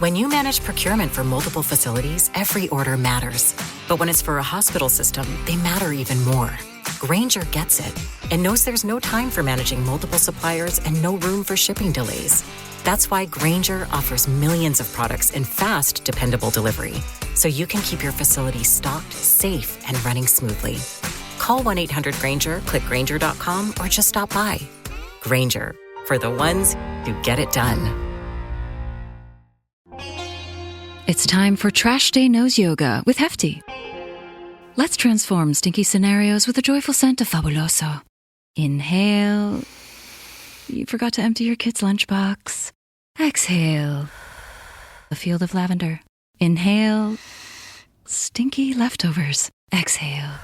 When you manage procurement for multiple facilities, every order matters. But when it's for a hospital system, they matter even more. Grainger gets it and knows there's no time for managing multiple suppliers and no room for shipping delays. That's why Grainger offers millions of products in fast, dependable delivery, so you can keep your facility stocked, safe, and running smoothly. Call 1-800-GRAINGER, click Grainger.com, or just stop by. Grainger, for the ones who get it done. It's time for Trash Day Nose Yoga with Hefty. Let's transform stinky scenarios with a joyful scent of Fabuloso. Inhale. You forgot to empty your kid's lunchbox. Exhale. A field of lavender. Inhale. Stinky leftovers. Exhale.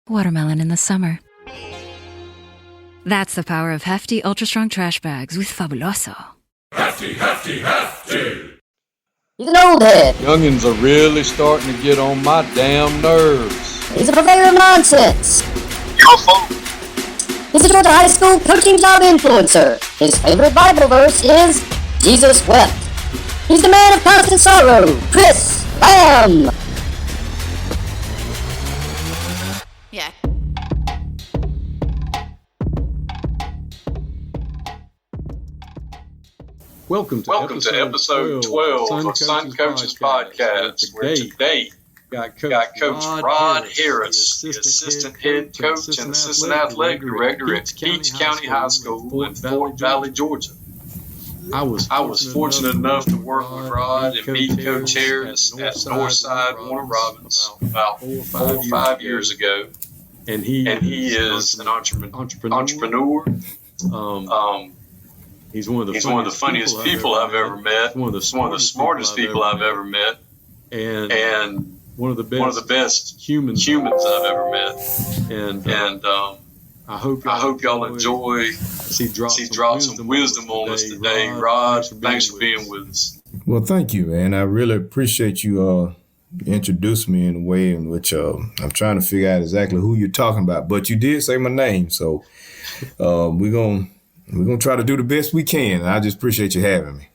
Watermelon in the summer. That's the power of Hefty Ultra Strong Trash Bags with Fabuloso. Hefty, Hefty, Hefty! He's an old head. Youngins are really starting to get on my damn nerves. He's a purveyor of nonsense. He's a Georgia High School coaching job influencer. His favorite Bible verse is, Jesus wept. He's the man of constant sorrow, Chris Lamb. Yeah. Welcome to episode 12 of Sun Coaches Podcast, where today got Coach Rod Harris, the assistant head coach and assistant athletic director at Peach County High School in Fort Valley, Georgia. I was fortunate enough to work with Rod and meet Coach Harris at Northside Warner Robins about 4 or 5 years ago. And he is an entrepreneur. He's one of the funniest people I've ever met. One of the smartest people I've ever met. And one of the best humans I've ever met. And I hope y'all enjoy. He dropped some wisdom on us today. Rod, thanks for being with us. Well, thank you, man. I really appreciate you introduced me in a way in which I'm trying to figure out exactly who you're talking about. But you did say my name, so we're gonna try to do the best we can. I just appreciate you having me.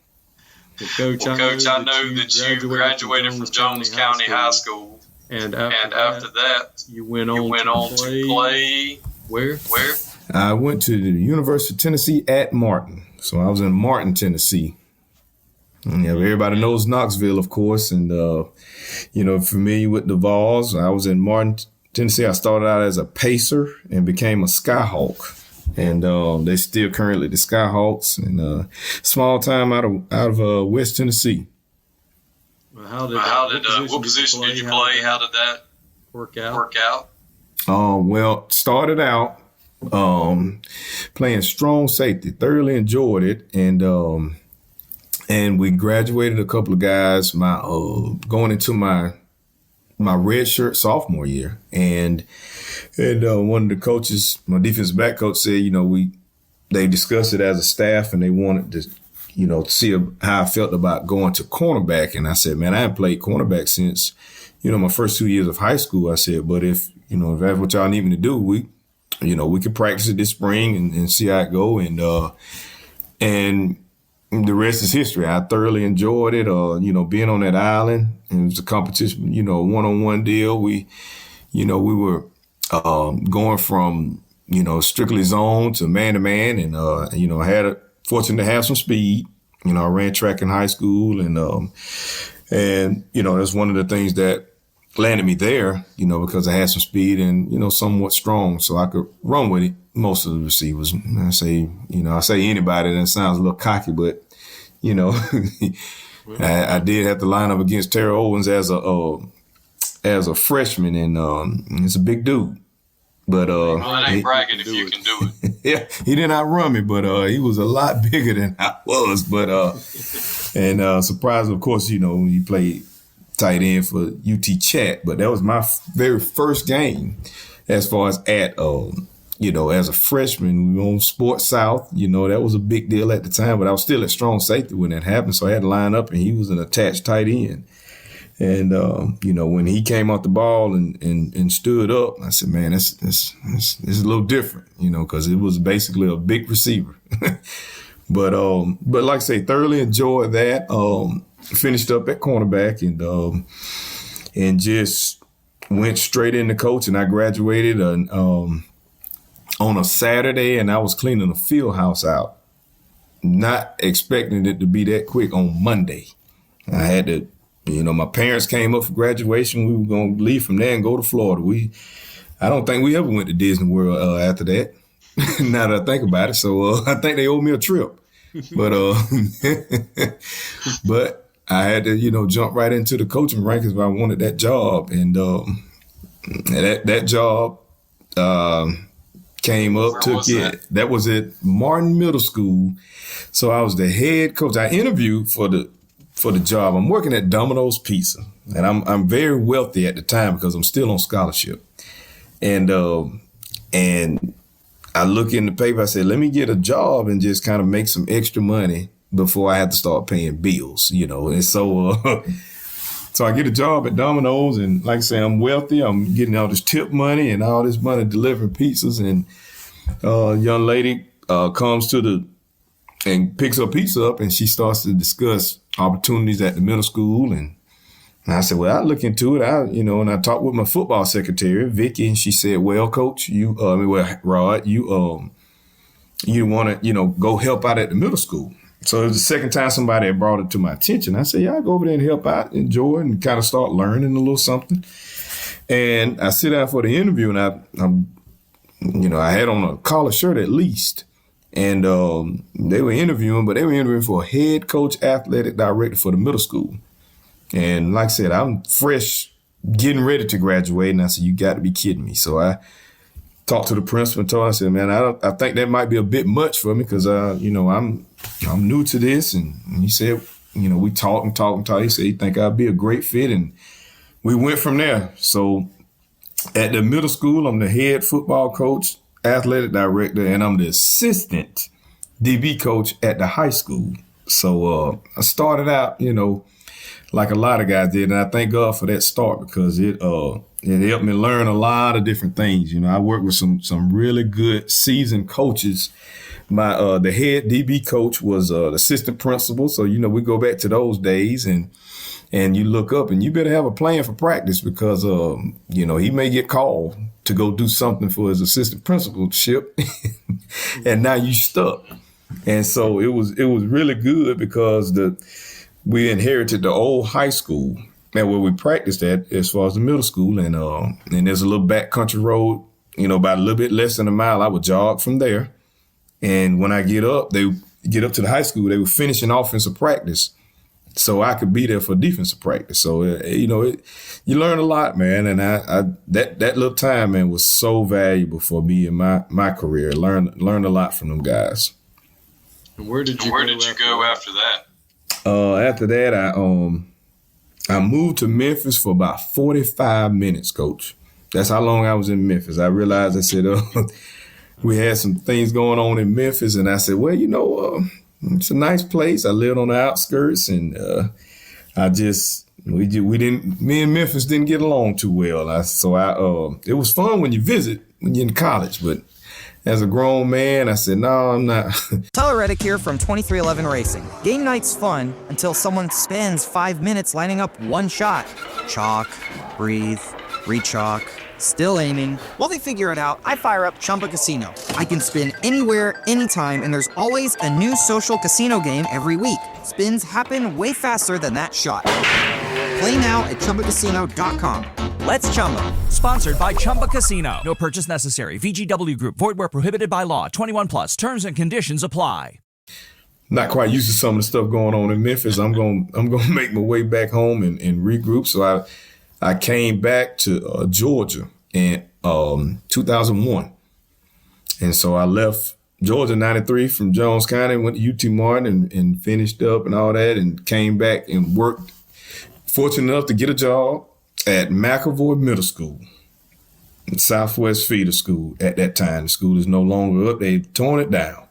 Well, Coach, I know that you graduated from Jones County High School, and after that, you went on to play where? I went to the University of Tennessee at Martin. So I was in Martin, Tennessee. Yeah, everybody knows Knoxville, of course, and familiar with the Vols. I was in Martin, Tennessee. I started out as a pacer and became a Skyhawk. And they're still currently the Skyhawks, and small time out of West Tennessee. Well, what position did you play? How did that work out? Well, started out playing strong safety. Thoroughly enjoyed it, and we graduated a couple of guys. Going into my redshirt sophomore year, and one of the coaches, my defensive back coach, said, they discussed it as a staff, and they wanted to, see how I felt about going to cornerback. And I said, man, I haven't played cornerback since, my first 2 years of high school. I said, but if that's what y'all need me to do, we could practice it this spring and see how it go. And the rest is history. I thoroughly enjoyed it. Being on that island, and it was a competition, one-on-one deal. We were going from, strictly zone to man-to-man. And, I had fortunate to have some speed. I ran track in high school. And that's one of the things that landed me there, because I had some speed and, somewhat strong. So I could run with it. Most of the receivers, I say anybody, that sounds a little cocky, but, I did have to line up against Terry Owens as a freshman, and it's a big dude. But it ain't bragging if you can do it. Yeah, he didn't outrun me, but he was a lot bigger than I was. But and surprised, of course, he played tight end for UT Chat, but that was my very first game as far as as a freshman. We were on Sports South, that was a big deal at the time, but I was still at strong safety when that happened. So I had to line up, and he was an attached tight end. And, when he came off the ball and stood up, I said, man, this is a little different, because it was basically a big receiver. But like I say, thoroughly enjoyed that. finished up at cornerback and just went straight into coaching. I graduated on a Saturday, and I was cleaning a field house out, not expecting it to be that quick on Monday. I had to, my parents came up for graduation. We were going to leave from there and go to Florida. I don't think we ever went to Disney World after that, now that I think about it. So I think they owe me a trip. But but I had to, jump right into the coaching rankings if I wanted that job. And that job came up, took it. That was at Martin Middle School. So I was the head coach. I interviewed for the job. I'm working at Domino's Pizza, and I'm very wealthy at the time because I'm still on scholarship. And I look in the paper, I said, let me get a job and just kind of make some extra money before I have to start paying bills, And so so I get a job at Domino's, and like I say, I'm wealthy. I'm getting all this tip money and all this money delivering pizzas. And a young lady comes and picks her pizza up, and she starts to discuss opportunities at the middle school. And I said, well, I'll look into it. And I talked with my football secretary, Vicky, and she said, well, Coach, Rod, you want to, go help out at the middle school. So it was the second time somebody had brought it to my attention. I said, yeah, I'll go over there and help out, enjoy it, and kind of start learning a little something. And I sit down for the interview, and I had on a collar shirt at least. And they were interviewing for a head coach, athletic director for the middle school. And like I said, I'm fresh, getting ready to graduate. And I said, you got to be kidding me. So I talked to the principal and told him, I said, man, I think that might be a bit much for me because, I'm new to this. And he said, we talked. He said he think I'd be a great fit. And we went from there. So at the middle school, I'm the head football coach, athletic director, and I'm the assistant DB coach at the high school. So I started out, like a lot of guys did, and I thank God for that start because it helped me learn a lot of different things. I worked with some really good seasoned coaches. My the head DB coach was the assistant principal, so we go back to those days, and you look up and you better have a plan for practice because he may get called to go do something for his assistant principalship, and now you stuck. And so it was really good because we inherited the old high school and where we practiced at as far as the middle school. And there's a little backcountry road, about a little bit less than a mile. I would jog from there. And when I get up to the high school, they were finishing offensive practice. So I could be there for defensive practice. So, you learn a lot, man. And that little time, man, was so valuable for me in my career. Learned a lot from them guys. And where did you go after that? After that, I moved to Memphis for about 45 minutes, Coach. That's how long I was in Memphis. I realized, I said, we had some things going on in Memphis, and I said, well, it's a nice place. I lived on the outskirts, and me and Memphis didn't get along too well. It was fun when you visit when you're in college, but as a grown man, I said, no, I'm not. Tyler Reddick here from 23XI Racing. Game night's fun until someone spends 5 minutes lining up one shot. Chalk, breathe, re-chalk, still aiming. While they figure it out, I fire up Chumba Casino. I can spin anywhere, anytime, and there's always a new social casino game every week. Spins happen way faster than that shot. Play now at ChumbaCasino.com. Let's Chumba. Sponsored by Chumba Casino. No purchase necessary. VGW Group. Void where prohibited by law. 21 plus. Terms and conditions apply. Not quite used to some of the stuff going on in Memphis. I'm gonna make my way back home and regroup. So I came back to Georgia in 2001, and so I left Georgia in '93 from Jones County, went to UT Martin and finished up and all that, and came back and worked. Fortunate enough to get a job at McAvoy Middle School, Southwest Feeder School at that time. The school is no longer up. They've torn it down.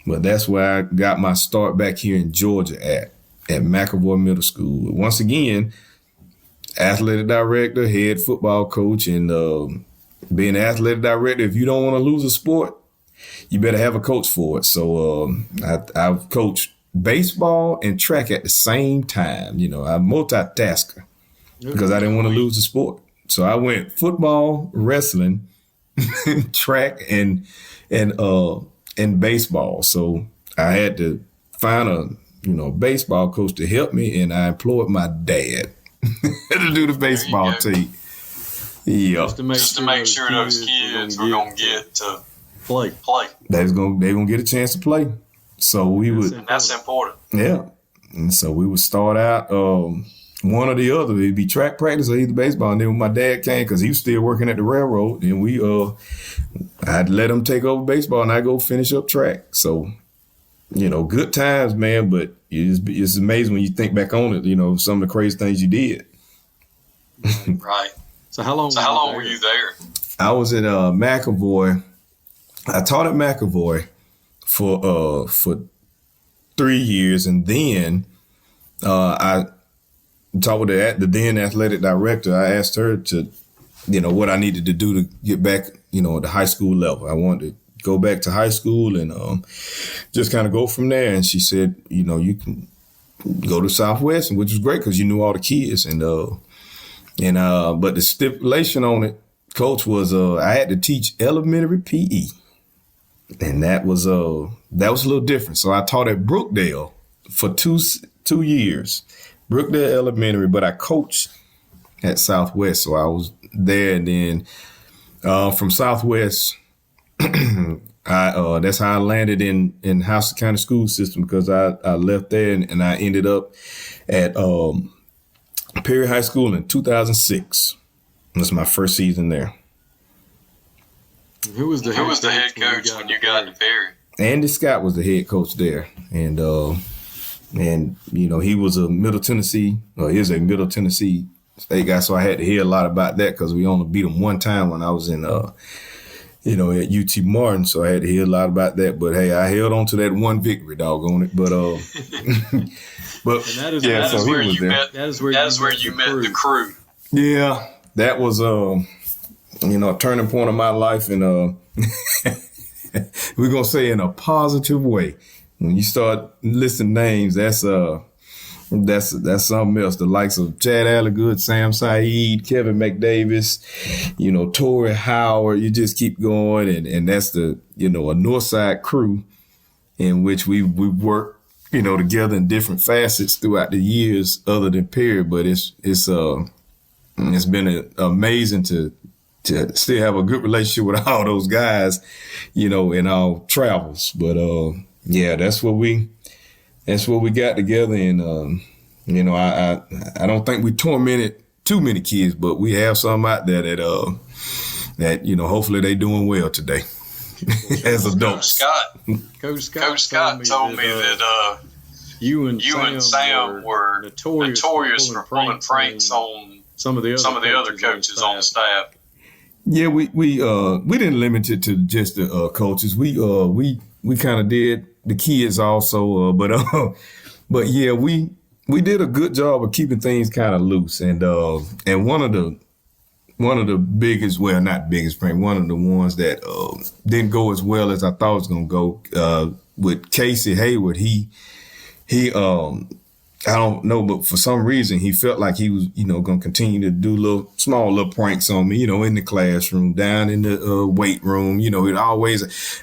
But that's where I got my start back here in Georgia at McAvoy Middle School. Once again, athletic director, head football coach, and being an athletic director, if you don't want to lose a sport, you better have a coach for it. So I've coached baseball and track at the same time. You know, I'm multitasker because I didn't want to lose the sport. So I went football, wrestling, track, and baseball. So I had to find a baseball coach to help me, and I employed my dad to do the baseball team. Yeah, just to make sure those kids were gonna get to play. They're gonna get a chance to play. So that's important. Yeah, and so we would start out one or the other. It'd be track practice or either baseball. And then when my dad came, because he was still working at the railroad, and I'd let him take over baseball, and I go finish up track. So, good times, man. But it's amazing when you think back on it. Some of the crazy things you did. Right. So how long were you there? I was at McAvoy. I taught at McAvoy for 3 years, and then I talked with the then athletic director. I asked her to, what I needed to do to get back, at the high school level. I wanted to go back to high school and just kind of go from there. And she said, you can go to Southwest, which was great because you knew all the kids. But the stipulation on it, Coach, was I had to teach elementary PE, and that was a little different. So I taught at Brookdale for two years, Brookdale Elementary, but I coached at Southwest, so I was there. And then from Southwest, that's how I landed in Houston County School System, because I left there and I ended up at Perry High School in 2006. That's my first season there. Who was the head coach when you got to Perry? Andy Scott was the head coach there, and he was a Middle Tennessee, is a Middle Tennessee State guy. So I had to hear a lot about that because we only beat them one time when I was in at UT Martin. So I had to hear a lot about that. But hey, I held on to that one victory, doggone it. But that is where you met the crew. Yeah, that was a turning point of my life, and we're gonna say in a positive way. When you start listing names, that's something else. The likes of Chad Alligood, Sam Saeed, Kevin McDavis, Torrey Howard. You just keep going, and that's the a Northside crew in which we work together in different facets throughout the years, other than Perry. But it's been amazing to still have a good relationship with all those guys, in our travels. But that's what we got together. And I don't think we tormented too many kids, but we have some out there that hopefully they doing well today as adults. Coach Scott told me that you and Sam were notorious for pulling pranks on some of the other coaches on the staff. Yeah, we didn't limit it to just the coaches. We kind of did the kids also, but yeah, we did a good job of keeping things kind of loose. And one of the biggest, well, not biggest prank, one of the ones that didn't go as well as I thought it was gonna go with Casey Hayward. He I don't know, but for some reason he felt like he was, going to continue to do small little pranks on me, in the classroom, down in the weight room.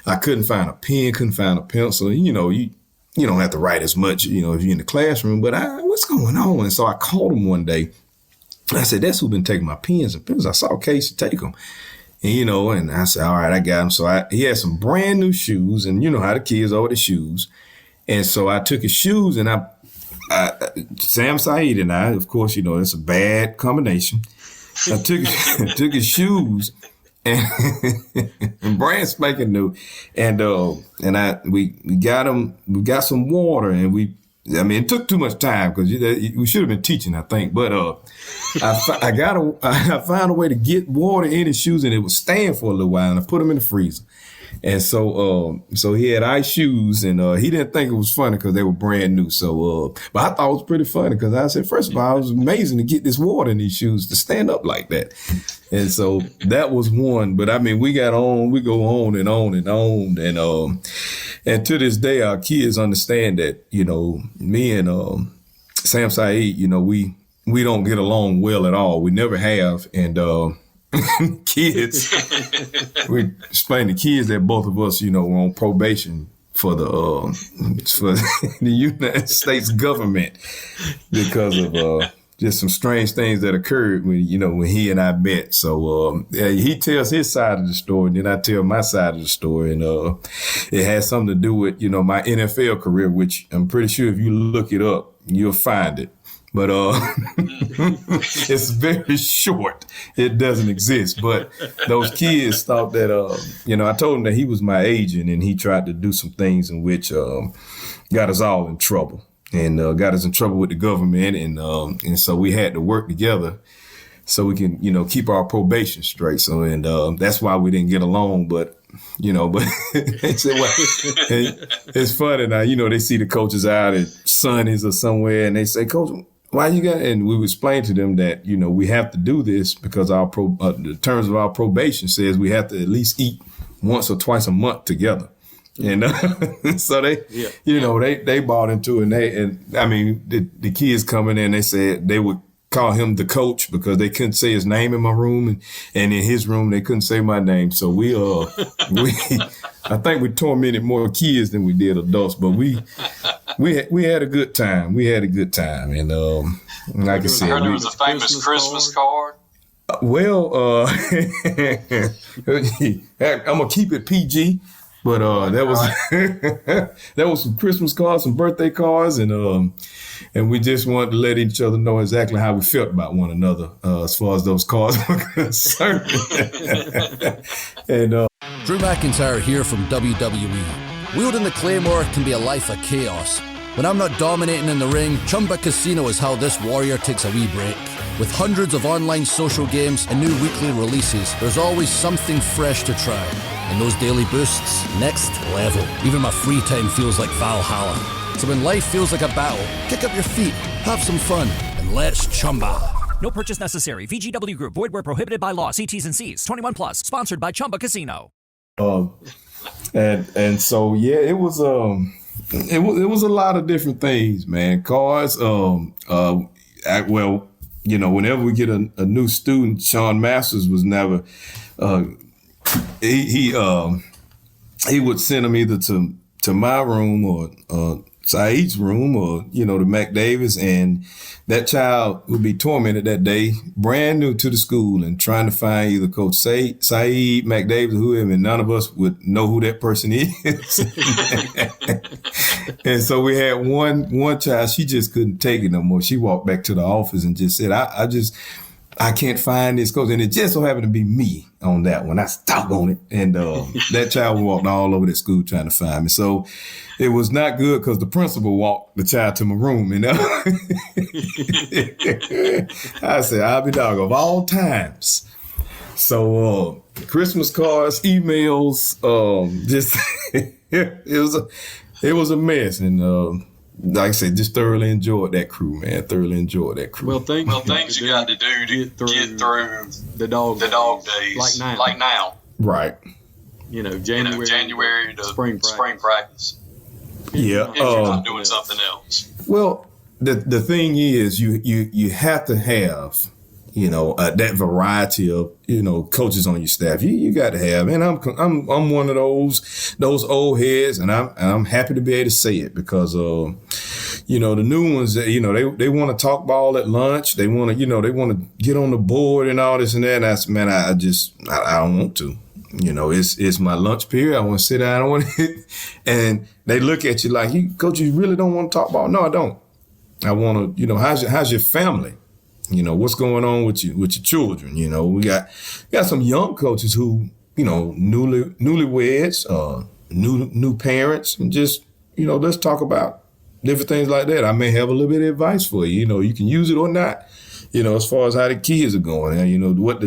I couldn't find a pen, couldn't find a pencil. You don't have to write as much, if you're in the classroom. But what's going on? And so I called him one day. I said, that's who's been taking my pens and pencils. I saw Casey take them. And, and I said, all right, I got him. So he had some brand new shoes, and you know how the kids are with the shoes. And so I took his shoes, and Sam Saeed and I, of course, it's a bad combination. I took his shoes and brand spanking new, and we got him. We got some water, and it took too much time because we should have been teaching, I think. But I found a way to get water in his shoes, and it was staying for a little while, and I put them in the freezer. And so he had ice shoes, and he didn't think it was funny because they were brand new. So, but I thought it was pretty funny because I said, first of all, it was amazing to get this water in these shoes to stand up like that. And so that was one. But I mean, we go on and on and on. And to this day, our kids understand that, me and Sam Saeed, we don't get along well at all. We never have. And kids, we explain to kids that both of us, were on probation for the United States government because of just some strange things that occurred when he and I met. So he tells his side of the story, and then I tell my side of the story, and it has something to do with my NFL career, which I'm pretty sure if you look it up, you'll find it. But it's very short. It doesn't exist. But those kids thought that, I told him that he was my agent, and he tried to do some things in which got us all in trouble, and got us in trouble with the government. And so we had to work together so we can, keep our probation straight. So, and that's why we didn't get along. But it's funny now, they see the coaches out at Sonny's or somewhere, and they say, Coach, why you got? And we explain to them that, we have to do this because the terms of our probation says we have to at least eat once or twice a month together. And so they bought into it. The kids coming in, they said they would call him the coach because they couldn't say his name in my room, and in his room they couldn't say my name. So I think we tormented more kids than we did adults, but we had a good time. We had a good time, and like I said, there was a famous Christmas card. Well, I'm gonna keep it PG, but there was some Christmas cards, some birthday cards, and we just wanted to let each other know exactly how we felt about one another as far as those cards were concerned. And Drew McIntyre here from WWE. Wielding the Claymore can be a life of chaos. When I'm not dominating in the ring, Chumba Casino is how this warrior takes a wee break. With hundreds of online social games and new weekly releases, there's always something fresh to try. And those daily boosts, next level. Even my free time feels like Valhalla. So when life feels like a battle, kick up your feet, have some fun, and let's Chumba. No purchase necessary. VGW Group. Void where prohibited by law. See T's and C's. 21 plus. Sponsored by Chumba Casino. And so it was a lot of different things, man. Cars. Whenever we get a new student, Sean Masters was never. He would send them either to my room or Saeed's room or, to Mac Davis, and that child would be tormented that day, brand new to the school, and trying to find either Coach Saeed, Mac Davis, or whoever, and none of us would know who that person is. And so we had one child, she just couldn't take it no more. She walked back to the office and just said, I can't find this coach. And it just so happened to be me on that one. I stopped on it. And that child walked all over the school trying to find me. So it was not good because the principal walked the child to my room. I said, I'll be dog of all times. So Christmas cards, emails, just it was a mess. And like I said, just thoroughly enjoyed that crew, man. Thoroughly enjoyed that crew. Well, things you got to do to get through the dog days, like now. Right. January to spring practice. Yeah. If you're not doing something else. Well, the thing is, you have to have, that variety of, coaches on your staff. You got to have, and I'm one of those old heads, and I'm happy to be able to say it because, the new ones, they want to talk ball at lunch. They want to get on the board and all this and that. And I said, man, I don't want to. It's my lunch period. I want to sit down. I want to, and they look at you like, Coach, you really don't want to talk ball? No, I don't. I want to, how's your family? What's going on with your children? We got some young coaches who, newlyweds, new parents, and just, let's talk about different things like that. I may have a little bit of advice for you. You can use it or not, as far as how the kids are going, what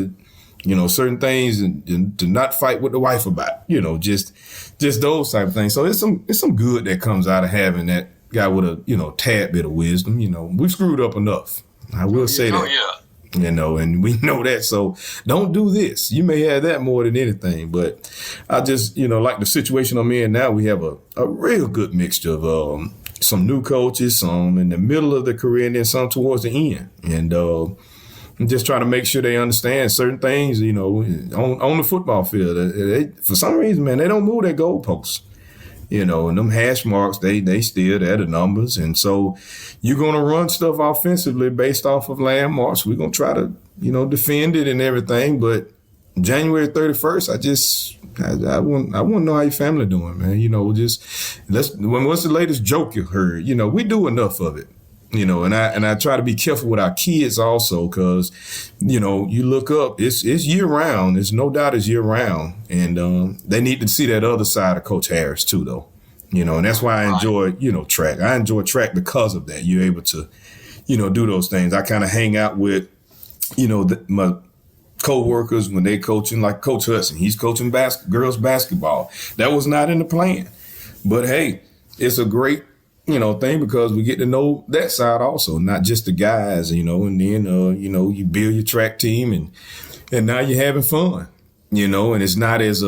certain things and to not fight with the wife about, just those type of things. So it's some good that comes out of having that guy with a, tad bit of wisdom. We've screwed up enough. I will say that. Oh, yeah. And we know that. So don't do this. You may have that more than anything. But I just, like the situation I'm in now, we have a real good mixture of some new coaches, some in the middle of the career, and then some towards the end. And just trying to make sure they understand certain things, on the football field. For some reason, man, they don't move their goalposts. And them hash marks, they're the numbers. And so you're going to run stuff offensively based off of landmarks. We're going to try to, defend it and everything. But January 31st, I want to know how your family doing, man. What's the latest joke you heard? We do enough of it. And I try to be careful with our kids also because, you look up, it's year round. There's no doubt it's year round. And they need to see that other side of Coach Harris too, though. And that's why I enjoy, track. I enjoy track because of that. You're able to, do those things. I kind of hang out with, my co-workers when they coaching, like Coach Hudson. He's coaching girls basketball. That was not in the plan. But, hey, it's a great thing because we get to know that side also, not just the guys, and then, you build your track team and now you're having fun, and it's not as,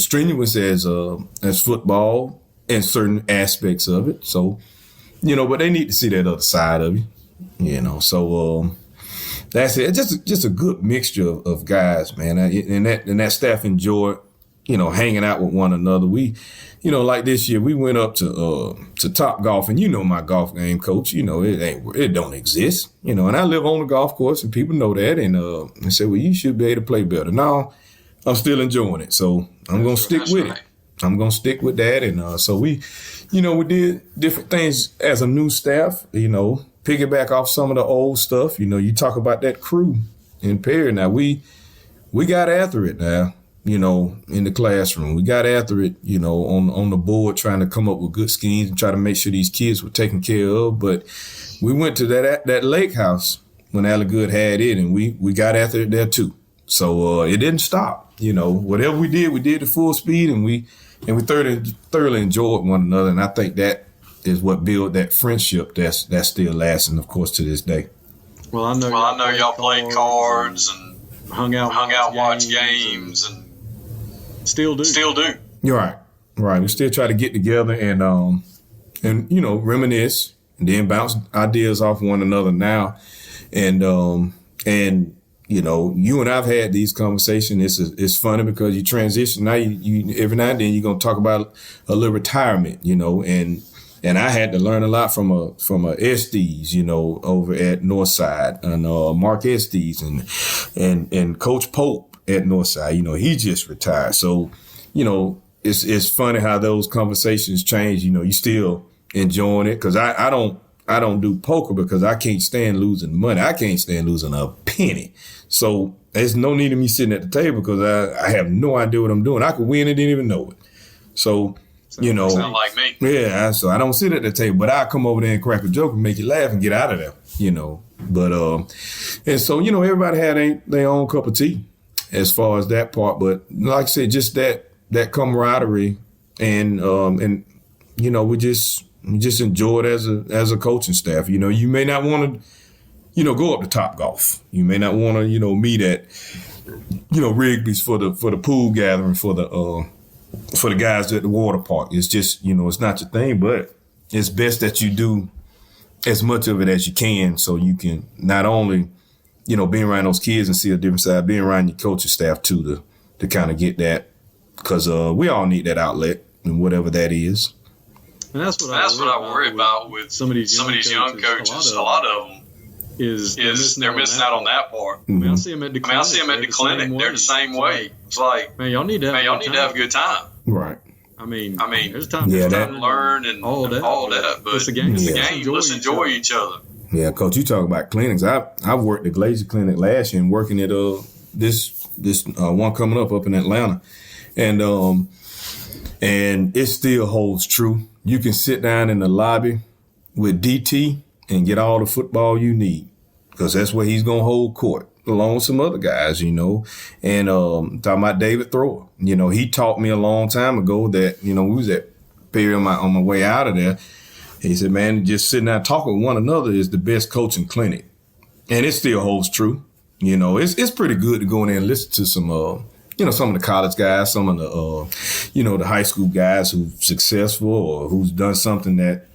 strenuous as football in certain aspects of it. So, but they need to see that other side of you, so, that's it. It's just a good mixture of guys, man. And that staff enjoyed, hanging out with one another. We, like this year, we went up to Top Golf, and my golf game, Coach. It don't exist. And I live on the golf course, and people know that. And I said, well, you should be able to play better. No, I'm still enjoying it, so I'm gonna stick with it. I'm gonna stick with that. And so we, we did different things as a new staff. Piggyback off some of the old stuff. You talk about that crew in Perry. Now we got after it now. In the classroom. We got after it, on the board, trying to come up with good schemes and try to make sure these kids were taken care of. But we went to that lake house when Allie Good had it, and we got after it there too. So it didn't stop. Whatever we did at full speed, and we thoroughly enjoyed one another. And I think that is what built that friendship that's still lasting, of course, to this day. Well, I know y'all played cards and hung out, watch games, and still do. You're right. We still try to get together and reminisce and then bounce ideas off one another now. And you and I've had these conversations. It's funny because you transition now. You every now and then you're gonna talk about a little retirement, and I had to learn a lot from a Estes, over at Northside, and Mark Estes and Coach Pope at Northside. He just retired. So, it's funny how those conversations change. You still enjoying it because I don't do poker because I can't stand losing money. I can't stand losing a penny. So there's no need of me sitting at the table because I have no idea what I'm doing. I could win and didn't even know it. So. Sound like me. Yeah, so I don't sit at the table, but I come over there and crack a joke and make you laugh and get out of there, But and so everybody had their own cup of tea as far as that part. But like I said, just that camaraderie and we just enjoy it as a coaching staff. You may not want to go up to Top Golf. You may not want to meet at Rigby's for the pool gathering for the guys at the water park. It's just, it's not your thing, but it's best that you do as much of it as you can so you can not only, being around those kids and see a different side, being around your coaching staff too to kind of get that because we all need that outlet and whatever that is. And that's what I worry about with some of these young coaches. A lot of them is they're missing out on that part. Mm-hmm. I mean, I see them at the clinic. They're the same way. It's like, man, y'all need to have a good time. Right. I mean, there's time to learn and all that. But it's a game. Let's enjoy each other. Yeah, Coach, you talk about clinics. I've worked at Glazer Clinic last year and working at this one coming up in Atlanta, and it still holds true. You can sit down in the lobby with DT and get all the football you need because that's where he's gonna hold court. along with some other guys, you know, and talking about David Thrower. You know, he taught me a long time ago that, you know, we was at Perry on my way out of there. He said, man, just sitting there talking with one another is the best coaching clinic. And it still holds true. You know, it's pretty good to go in there and listen to some, you know, some of the college guys, some of the, you know, the high school guys who's successful or who's done something that,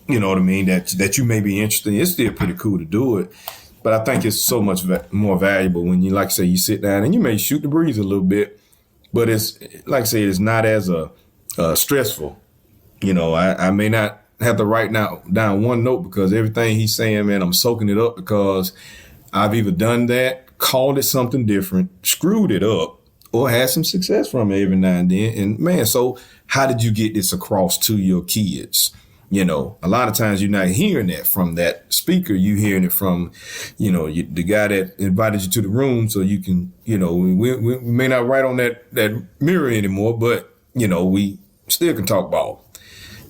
you know what I mean, that you may be interested in. It's still pretty cool to do it. But I think it's so much more valuable when you, like I say, you sit down and you may shoot the breeze a little bit, but it's, like I say, it's not as stressful. You know, I may not have to write down one note because everything he's saying, man, I'm soaking it up because I've either done that, called it something different, screwed it up, or had some success from it every now and then. And, man, so how did you get this across to your kids? You know, a lot of times you're not hearing that from that speaker. You're hearing it from, you know, the guy that invited you to the room so you can, you know, we may not write on that mirror anymore, but, you know, we still can talk ball.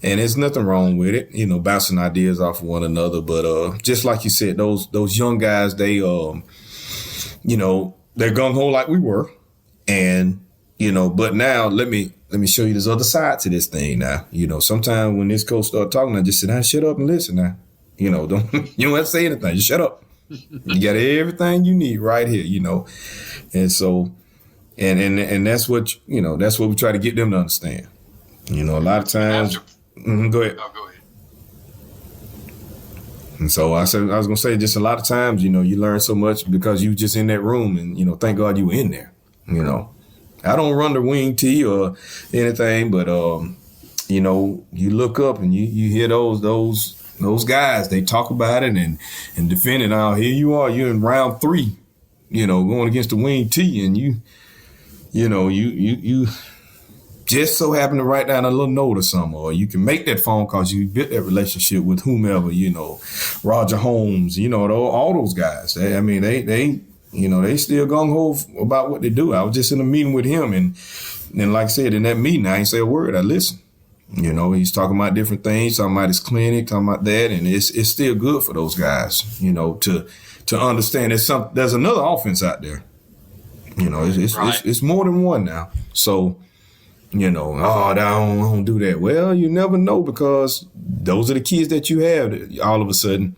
And there's nothing wrong with it, you know, bouncing ideas off of one another. But just like you said, those young guys, they, you know, they're gung-ho like we were. And, you know, but now let me show you this other side to this thing now. You know, sometimes when this coach start talking, I just sit down, shut up and listen now. You know, you don't have to say anything. Just shut up. You got everything you need right here, you know. And so, and that's what, you know, that's what we try to get them to understand. You know, a lot of times. Go ahead. No, go ahead. And so I was going to say, just a lot of times, you know, you learn so much because you just in that room and, you know, thank God you were in there, you know. I don't run the wing tee or anything, but, you know, you look up and you hear those guys, they talk about it and defend it. Now, here you are, you're in round 3, you know, going against the wing tee and you just so happen to write down a little note or something, or you can make that phone call. You built that relationship with whomever, you know, Roger Holmes, you know, all those guys. They you know, they still gung-ho about what they do. I was just in a meeting with him, and like I said, in that meeting, I ain't say a word. I listened. You know, he's talking about different things, talking about his clinic, talking about that, and it's still good for those guys, you know, to understand there's another offense out there. You know, it's more than one now. So, you know, I don't do that. Well, you never know because those are the kids that you have all of a sudden.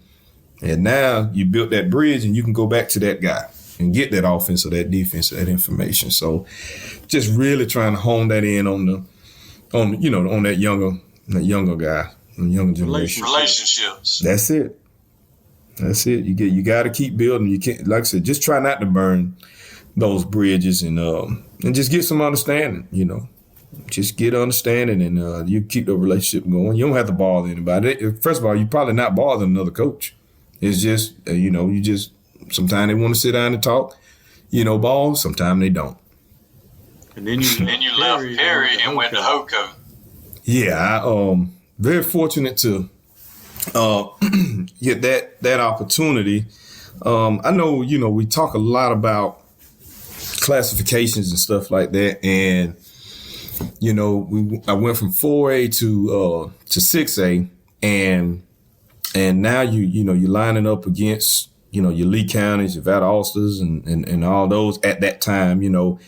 And now you built that bridge and you can go back to that guy and get that offense or that defense or that information. So just really trying to hone that in on that younger guy, the younger generation. Relationships. That's it. You got to keep building. You can't, like I said, just try not to burn those bridges and just get some understanding, you know. Just get understanding and you keep the relationship going. You don't have to bother anybody. First of all, you're probably not bothering another coach. It's just, you know, sometimes they want to sit down and talk, you know, ball. Sometimes they don't. And then you left Perry and went to Hoco. Yeah, I'm very fortunate to get that opportunity. I know, you know, we talk a lot about classifications and stuff like that, and you know, I went from 4A to 6A, and now you're lining up against, you know, your Lee Counties, your Valdosta, and all those at that time, you know,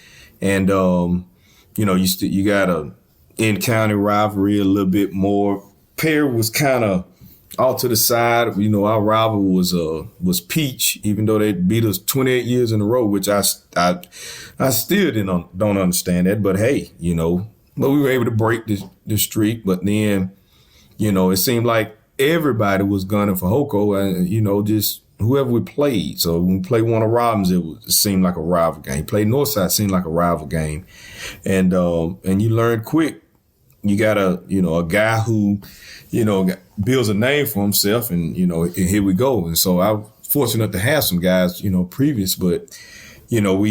and you know, you got a in-county rivalry a little bit more. Perry was kind of off to the side. You know, our rival was Peach, even though they beat us 28 years in a row, which I still don't understand that. But hey, you know, but we were able to break the streak. But then, you know, it seemed like everybody was gunning for Hoco, and you know, just whoever we played. So when we played Warner Robins, it seemed like a rival game. Played Northside, seemed like a rival game, and you learn quick. You got a guy who, you know, builds a name for himself, and you know, and here we go. And so I'm fortunate to have some guys, you know, previous, but you know,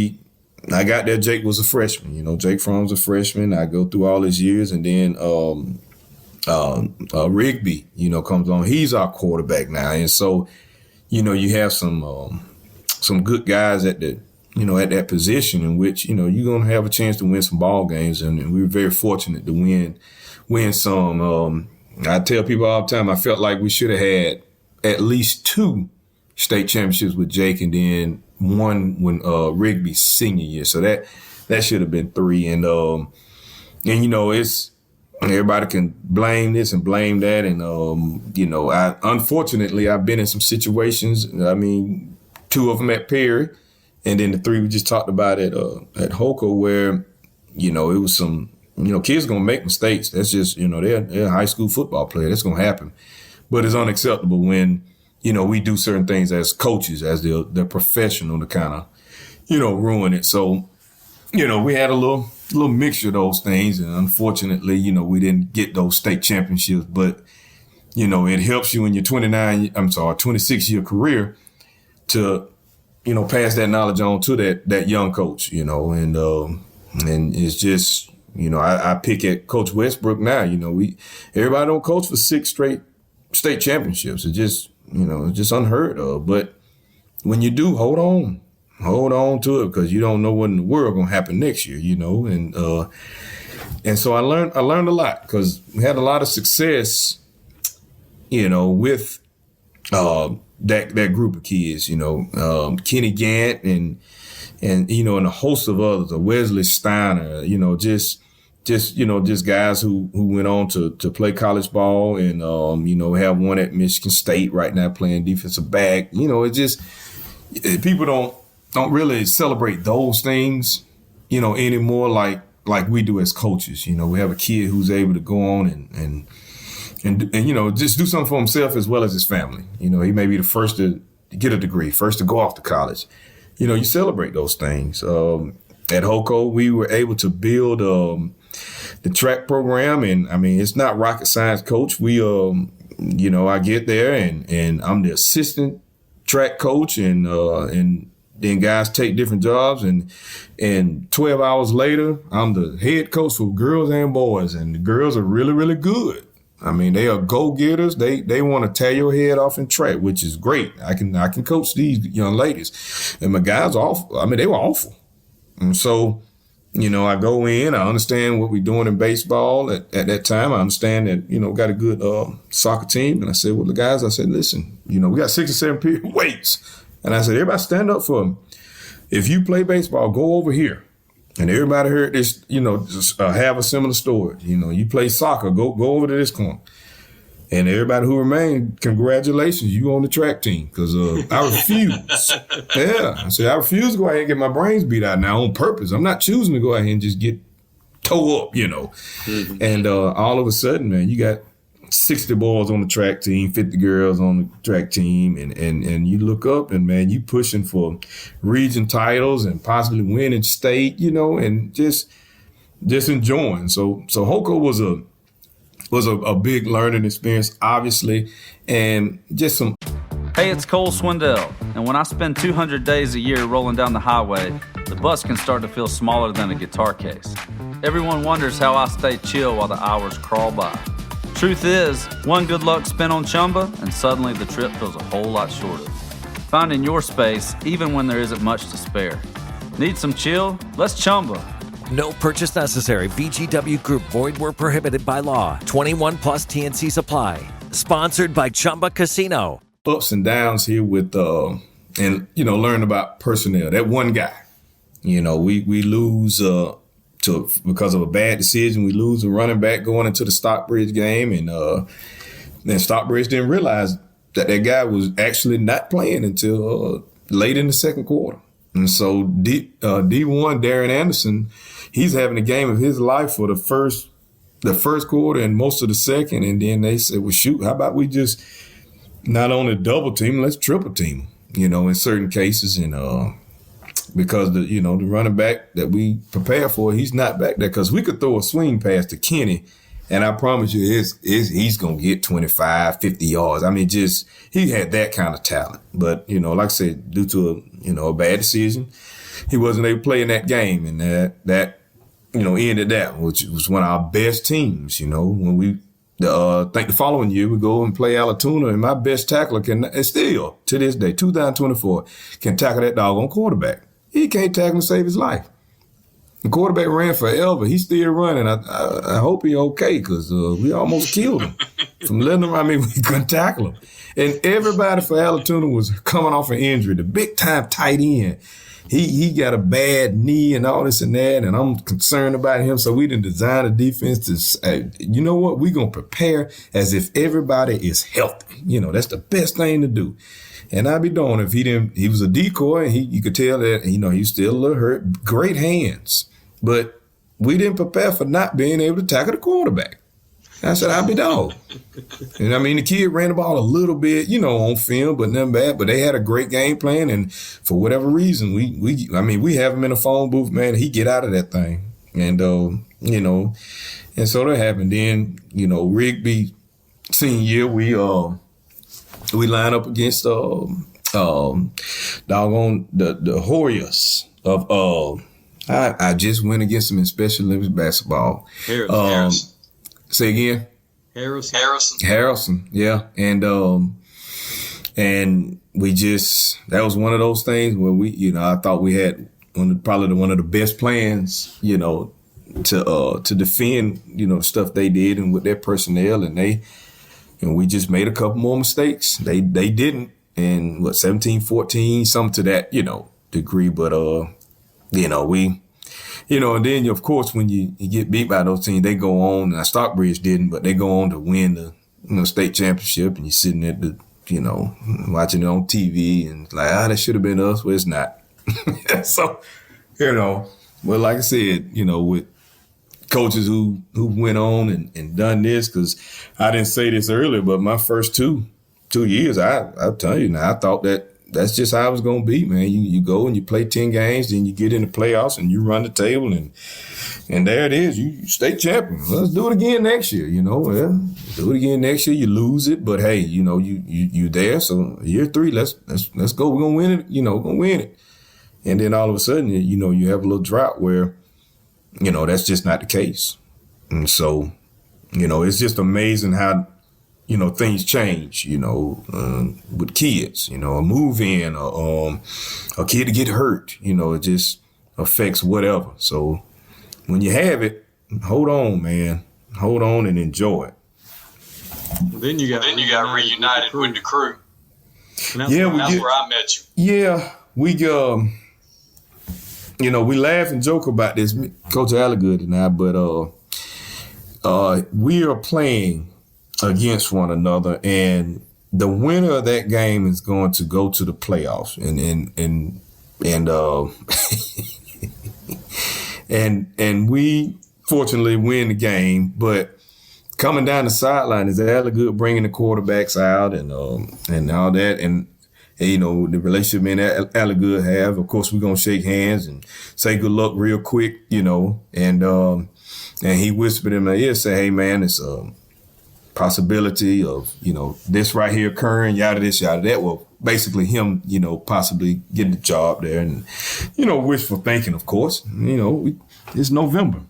I got there. Jake was a freshman. You know, Jake Fromm's a freshman. I go through all his years, and then Rigby, you know, comes on. He's our quarterback now, and so, you know, you have some good guys at that position in which, you know, you're gonna have a chance to win some ball games, and we were very fortunate to win some. I tell people all the time, I felt like we should have had at least 2 state championships with Jake, and then one when Rigby's senior year. So that should have been 3. And you know, it's everybody can blame this and blame that. And you know, unfortunately I've been in some situations. I mean, 2 of them at Perry, and then the 3 we just talked about at Holco, where, you know, it was some, you know, kids are gonna make mistakes. That's just, you know, they're a high school football player. That's gonna happen. But it's unacceptable when, you know, we do certain things as coaches, as the professional, to kind of, you know, ruin it. So, you know, we had a little mixture of those things, and unfortunately, you know, we didn't get those state championships. But, you know, it helps you in your 26-year career to, you know, pass that knowledge on to that young coach, you know, and it's just, you know, I pick at Coach Westbrook now. You know, everybody don't coach for 6 straight state championships. It's just, you know, it's just unheard of. But when you do, hold on to it, because you don't know what in the world gonna happen next year, you know. And so I learned a lot, because we had a lot of success, you know, with that group of kids, you know, Kenny Gant and you know, and a host of others, Wesley Steiner, you know, just guys who went on to play college ball, and you know, have one at Michigan State right now playing defensive back. You know, it just, people don't really celebrate those things, you know, anymore like we do as coaches. You know, we have a kid who's able to go on and you know, just do something for himself as well as his family. You know, he may be the first to get a degree, first to go off to college. You know, you celebrate those things. At Holco, we were able to build the track program, and I mean, it's not rocket science, Coach. We, you know, I get there and I'm the assistant track coach, and then guys take different jobs, and 12 hours later, I'm the head coach for girls and boys, and the girls are really, really good. I mean, they are go-getters. They want to tear your head off in track, which is great. I can coach these young ladies. And my guys are awful. I mean, they were awful. And so, you know, I go in, I understand what we're doing in baseball at that time. I understand that, you know, got a good soccer team. And I said, well, the guys, I said, listen, you know, we got 6 or 7 period weights. And I said, everybody stand up for them. If you play baseball, go over here. And everybody heard this, you know, have a similar story. You know, you play soccer, go over to this corner. And everybody who remained, congratulations, you on the track team. Because I refuse. Yeah. I said, I refuse to go ahead and get my brains beat out now on purpose. I'm not choosing to go ahead and just get toe up, you know. Mm-hmm. And all of a sudden, man, you got 60 boys on the track team, 50 girls on the track team, and you look up and, man, you pushing for region titles and possibly winning state, you know, and just enjoying. So Holco was a big learning experience, obviously, and just some. Hey, it's Cole Swindell, and when I spend 200 days a year rolling down the highway, the bus can start to feel smaller than a guitar case. Everyone wonders how I stay chill while the hours crawl by. Truth is, one good luck spin on Chumba, and suddenly the trip feels a whole lot shorter. Finding your space, even when there isn't much to spare. Need some chill? Let's Chumba. No purchase necessary. VGW Group. Void where prohibited by law. 21 plus TNC Supply. Sponsored by Chumba Casino. Ups and downs here with, and, you know, learn about personnel. That one guy, you know, we lose because of a bad decision. We lose a running back going into the Stockbridge game, and then Stockbridge didn't realize that guy was actually not playing until late in the second quarter. And so D1, Darren Anderson, he's having a game of his life for the first quarter and most of the second. And then they said, well, shoot, how about we just not only double team, let's triple team, you know, in certain cases. And because the running back that we prepare for, he's not back there, because we could throw a swing pass to Kenny, and I promise you he's going to get 25, 50 yards. I mean, just he had that kind of talent. But, you know, like I said, due to a bad decision, he wasn't able to play in that game, and that ended that, which was one of our best teams. You know, when we think the following year we go and play Allatoona, and my best tackler can still to this day, 2024, can tackle that doggone quarterback. He can't tackle and save his life. The quarterback ran forever. He's still running. I hope he's okay, because we almost killed him. from letting them. I mean, we couldn't tackle them, and everybody for Allatoona was coming off an injury. The big time tight end, he got a bad knee and all this and that, and I'm concerned about him. So we didn't design a defense to say, you know what, we're gonna prepare as if everybody is healthy. You know, that's the best thing to do. And I'd be darned if he didn't. He was a decoy, and you could tell that, you know, he was still a little hurt. Great hands, but we didn't prepare for not being able to tackle the quarterback. I said, I'd be dog. And I mean, the kid ran the ball a little bit, you know, on film, but nothing bad. But they had a great game plan, and for whatever reason, we have him in a phone booth, man. He get out of that thing, and you know, and so that happened. Then, you know, Rigby senior year, we line up against doggone the Warriors of I just went against them in Special Olympics basketball. Harrison. Say again. Harrison, yeah, and we just, that was one of those things where we, you know, I thought we had probably one of the best plans, you know, to defend, you know, the stuff they did and with their personnel, and we just made a couple more mistakes. They didn't, and 17-14, something to that, you know, degree, but you know, and then, of course, when you get beat by those teams, they go on, and Stockbridge didn't, but they go on to win the, you know, state championship, and you're sitting at the, you know, watching it on TV, and like, that should have been us. Well, it's not. So, you know, well, like I said, you know, with coaches who went on and done this, because I didn't say this earlier, but my first two years, I'll tell you now, I thought that's just how it was going to be, man. You go and you play 10 games, then you get in the playoffs and you run the table, and there it is. You state champion. Let's do it again next year, you know. Well, do it again next year. You lose it, but hey, you know, you there. So year 3, let's go. We're going to win it. You know, we're going to win it. And then all of a sudden, you know, you have a little drought where, you know, that's just not the case. And so, you know, it's just amazing how, you know, things change, you know, with kids, you know, a move in, a kid to get hurt, you know, it just affects whatever. So when you have it, hold on, man. Hold on and enjoy it. Then you got reunited with the crew. And that's where I met you. Yeah, we you know, we laugh and joke about this, Coach Alligood and I, but we are playing against one another, and the winner of that game is going to go to the playoffs, and we fortunately win the game. But coming down the sideline is Alligood bringing the quarterbacks out and all that, and you know, the relationship me and Alligood have. Of course, we're gonna shake hands and say good luck real quick, you know, and he whispered in my ear, say, "Hey man, it's possibility of, you know, this right here occurring, yada this, yada that." Well, basically him, you know, possibly getting the job there, and, you know, wishful thinking, of course. You know, it's November.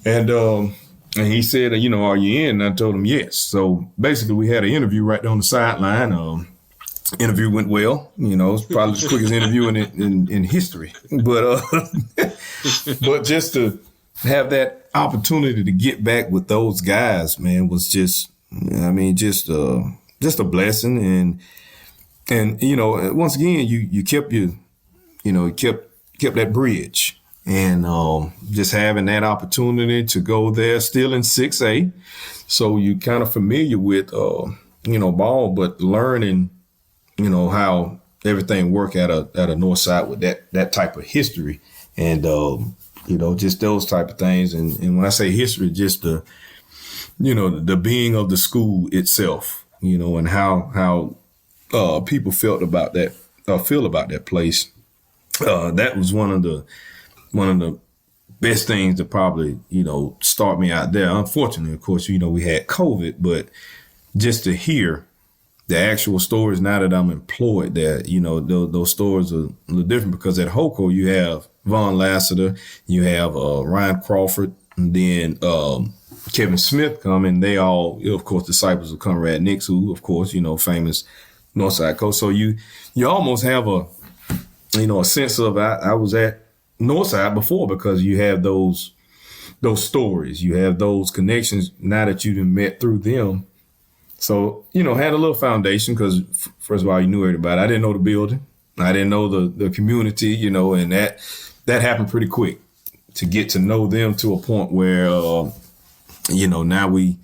And he said, you know, "Are you in?" And I told him yes. So basically we had an interview right there on the sideline. Interview went well. You know, it's probably the quickest interview in history. But but just to have that opportunity to get back with those guys, man, was just, I mean, just a blessing. And you know, once again, you kept kept that bridge, and just having that opportunity to go there, still in 6A, so you kind of familiar with you know, ball, but learning, you know, how everything work at a north side with that type of history, and you know, just those type of things. And when I say history, just the, you know, the being of the school itself, you know, and how people feel about that place. That was one of the best things to probably, you know, start me out there. Unfortunately, of course, you know, we had COVID, but just to hear the actual stories now that I'm employed there, you know, those stories are a little different, because at HOCO you have Von Lassiter, you have Ryan Crawford, and then Kevin Smith coming. They all, of course, disciples of Conrad Nix, who, of course, you know, famous Northside coach. So you almost have a sense of, I was at Northside before, because you have those stories, you have those connections now that you've met through them. So, had a little foundation because, first of all, you knew everybody. I didn't know the building. I didn't know the community, and that happened pretty quick to get to know them to a point where, now we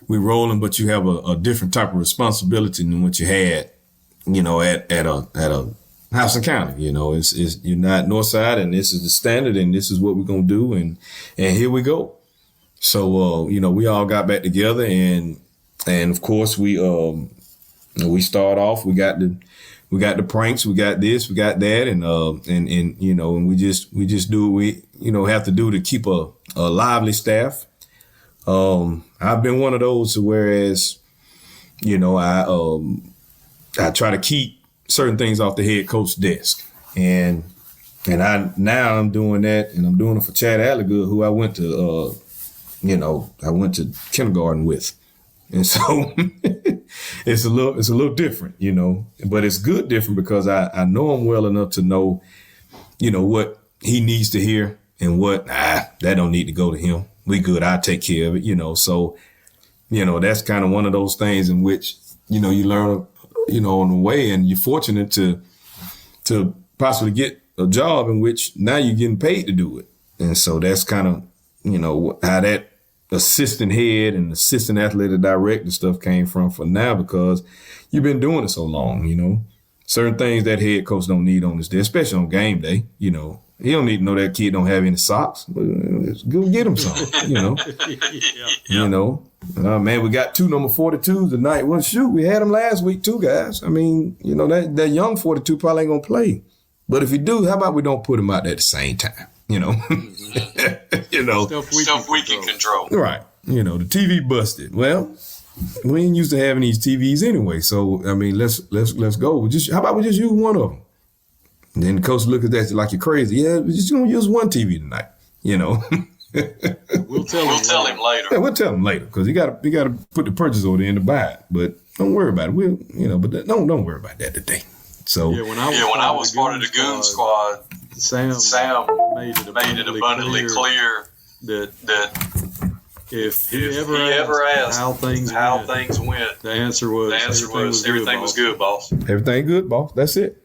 rolling, but you have a different type of responsibility than what you had, at a house and county. It's you're not Northside, and this is the standard, and this is what we're gonna do, and here we go. So we all got back together, and of course we start off. We got the pranks, we got this, we got that, and we just do what we have to do to keep a lively staff. I've been one of those whereas, I try to keep certain things off the head coach's desk. And I'm doing that, and I'm doing it for Chad Alligood, who I went to kindergarten with. And so it's a little different, but it's good different because I know him well enough to know, what he needs to hear and what, that don't need to go to him. We good. I'll take care of it, So, that's kind of one of those things in which, you learn, on the way, and you're fortunate to possibly get a job in which now you're getting paid to do it. And so that's kind of, how that assistant head and assistant athletic director stuff came from for now, because you've been doing it so long, Certain things that head coach don't need on his day, especially on game day, He don't need to know that kid don't have any socks. Go get him some, man, we got 2 number 42s tonight. Well, shoot, we had them last week too, guys. I mean, that young 42 probably ain't going to play. But if you do, how about we don't put him out there at the same time, Stuff we can control. Right. The TV busted. Well, we ain't used to having these TVs anyway. So, I mean, let's go. How about we just use one of them? And then the coach look at that like you're crazy. Yeah, we're just going to use one TV tonight, We'll tell him later. Yeah, we'll tell him later because you got to put the purchase order in to buy it. But don't worry about it. Don't worry about that today. So when I was part of the Goon Squad, Sam made it abundantly clear that if he ever asked how things went, the answer was everything was good, boss. Everything good, boss. That's it.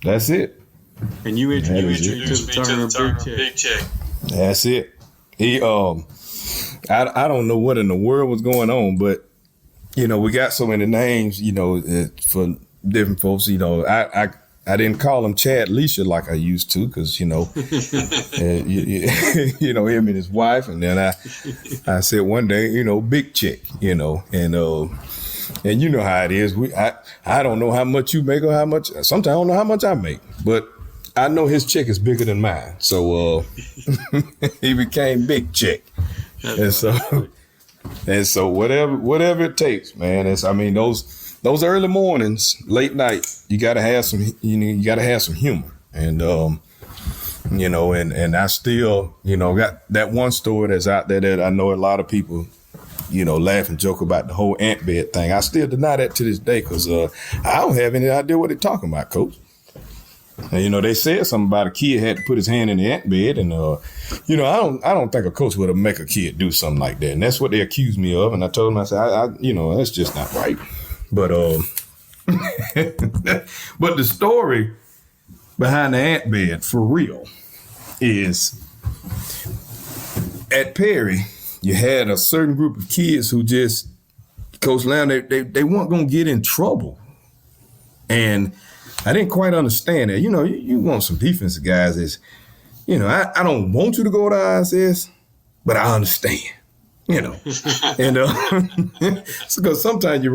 And you introduced me to the term big check. That's it. He I don't know what in the world was going on, but we got so many names, for different folks. I didn't call him Chad Leisha like I used to, because him and his wife, and then I said one day, big check, and you know how it is. I don't know how much you make or how much. Sometimes I don't know how much I make, but I know his check is bigger than mine. So he became big check, and so whatever it takes, man. Those early mornings, late night, you gotta have some humor, and and I still got that one story that's out there that I know a lot of people laugh and joke about, the whole ant bed thing. I still deny that to this day because I don't have any idea what they're talking about, Coach. And, they said something about a kid had to put his hand in the ant bed, and I don't think a coach would have make a kid do something like that, and that's what they accused me of. And I told them, I said, that's just not right. But but the story behind the ant bed for real is at Perry. You had a certain group of kids who just, Coach Lamb, they weren't going to get in trouble. And I didn't quite understand that. You want some defensive guys that's, I don't want you to go to ISS, but I understand, and because sometimes you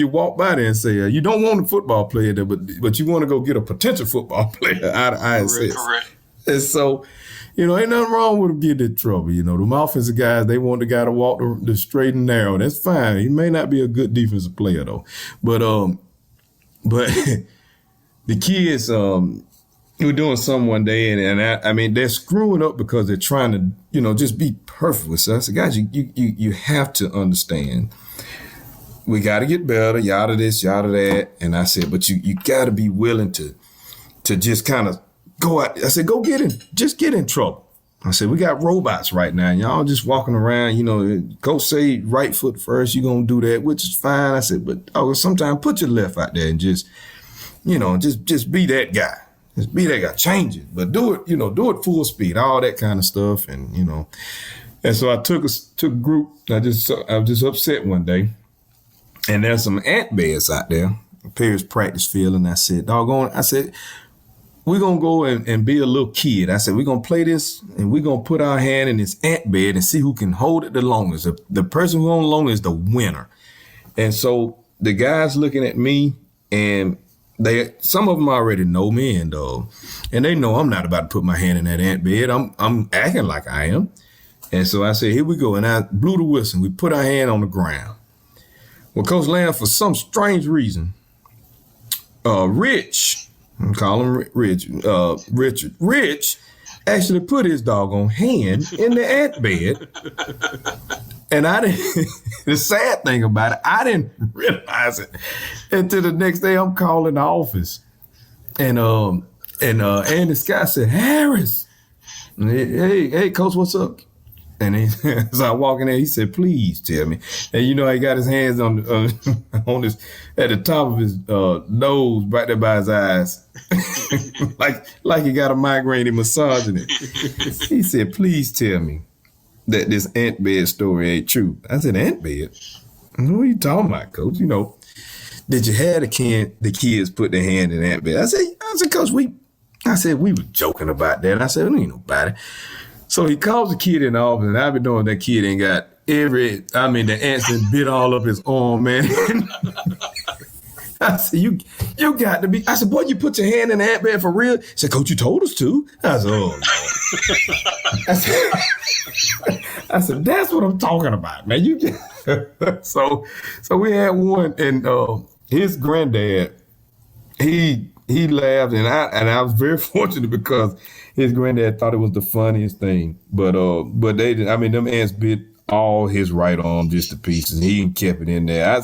walk by there and say, you don't want a football player there, but you want to go get a potential football player out of ISS. Correct. And so, ain't nothing wrong with them getting in trouble. Them offensive guys, they want the guy to walk the straight and narrow. That's fine. He may not be a good defensive player though. But the kids were doing something one day, and I mean they're screwing up because they're trying to just be perfect with us. I said, guys, you have to understand. We got to get better. Yada this, yada that. And I said, but you got to be willing to just kind of go out. I said, just get in trouble. I said, we got robots right now. Y'all just walking around, coach say right foot first, you're going to do that, which is fine. I said, but sometimes put your left out there and just be that guy. Just be that guy. Change it. But do it full speed, all that kind of stuff. And, and so I took a group. I was just upset one day. And there's some ant beds out there, Paris practice field. And I said, we're going to go and be a little kid. I said, we're going to play this and we're going to put our hand in this ant bed and see who can hold it the longest. The person who holds the longest is the winner. And so the guys looking at me, and some of them already know me, and they know I'm not about to put my hand in that ant bed. I'm acting like I am. And so I said, here we go. And I blew the whistle. We put our hand on the ground. Well, Coach Lamb, for some strange reason, Rich, I call him Richard. Rich actually put his doggone hand in the ant bed. And I didn't, the sad thing about it, I didn't realize it until the next day I'm calling the office. And Andy Scott said, Harris, hey, Coach, what's up? And as I walk in there, he said, please tell me. And he got his hands on his, at the top of his nose, right there by his eyes. like he got a migraine and massaging it. He said, please tell me that this ant bed story ain't true. I said, ant bed? What are you talking about, Coach? Did you have the kids put their hand in the ant bed? I said, Coach, we were joking about that. I said, there ain't nobody. So he calls the kid in the office, and I've been knowing that kid ain't got the ants done bit all up his arm, man. I said, you got to be. I said, boy, you put your hand in the ant bed for real? He said, Coach, you told us to. I said, oh, Lord. I said, that's what I'm talking about, man. So we had one, and his granddad, he laughed, and I was very fortunate because his granddad thought it was the funniest thing. But they didn't. I mean, them ants bit all his right arm just to pieces. He kept it in there. I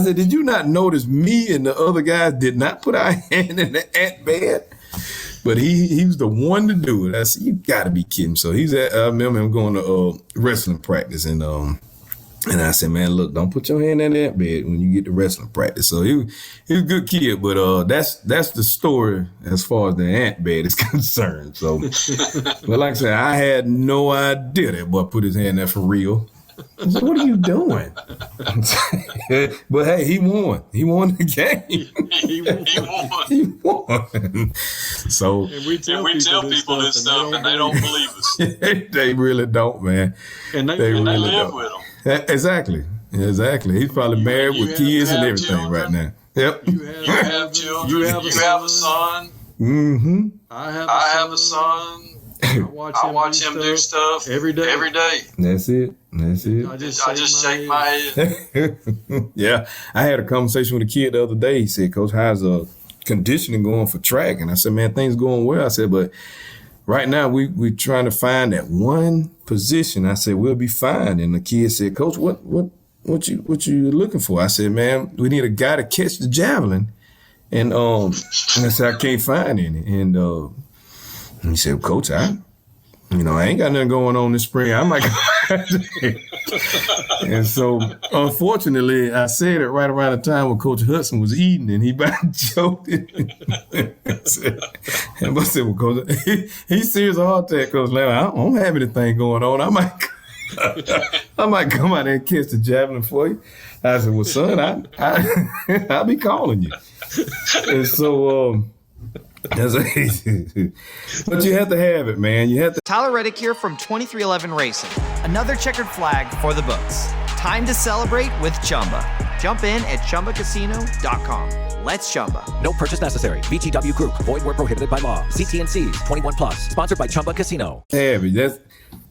said, did you not notice me and the other guys did not put our hand in the ant bed? But he was the one to do it. I said, you got to be kidding. So I remember him going to wrestling practice, and I said, man, look, don't put your hand in that bed when you get to wrestling practice. So he was a good kid, but that's the story as far as the ant bed is concerned. So, but like I said, I had no idea that boy put his hand there for real. I said, what are you doing? But hey, he won. He won the game. He won. So and we tell people this stuff, and they don't believe us. They really don't, man. And they really live with them. Exactly. He's probably married with kids and everything children. Right now. Yep. You have children. You have a son. Mm-hmm. I have a son. I watch him do stuff every day. That's it. I just shake my head. Yeah. I had a conversation with a kid the other day. He said, Coach, how's conditioning going for track? And I said, man, things going well. I said, but right now we trying to find that one position. I said, we'll be fine. And the kid said, Coach, what you looking for? I said, man, we need a guy to catch the javelin. And I said, I can't find any. And he said, Coach, I ain't got nothing going on this spring. I might go. And so, unfortunately, I said it right around the time when Coach Hudson was eating, and he about joked it. I said, well, Coach, he's serious heart attack, Coach Larry. I don't have anything going on. I might come out there and catch the javelin for you. I said, well, son, I'll be calling you. And so, but you have to have it, man. You have to. Tyler Reddick here from 2311 Racing. Another checkered flag for the books. Time to celebrate with Chumba. Jump in at ChumbaCasino.com. Let's Chumba. No purchase necessary. VGW Group. Void where prohibited by law. CTNCs. 21+. Sponsored by Chumba Casino. Have it.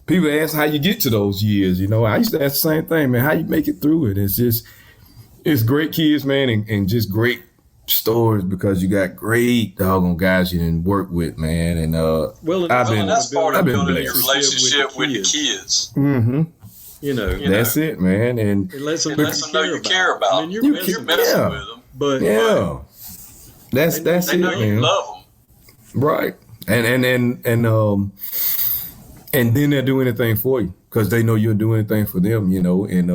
People ask how you get to those years. I used to ask the same thing, man. How you make it through it? It's great kids, man, and just great stories because you got great doggone guys you didn't work with, man. And that's part of building a relationship with the kids. Mm-hmm. That's it, man. And it lets them know you care about them. You're messing with them. But that's they it, know man. you love them. Right. And then they'll do anything for you because they know you'll do anything for them, you know. And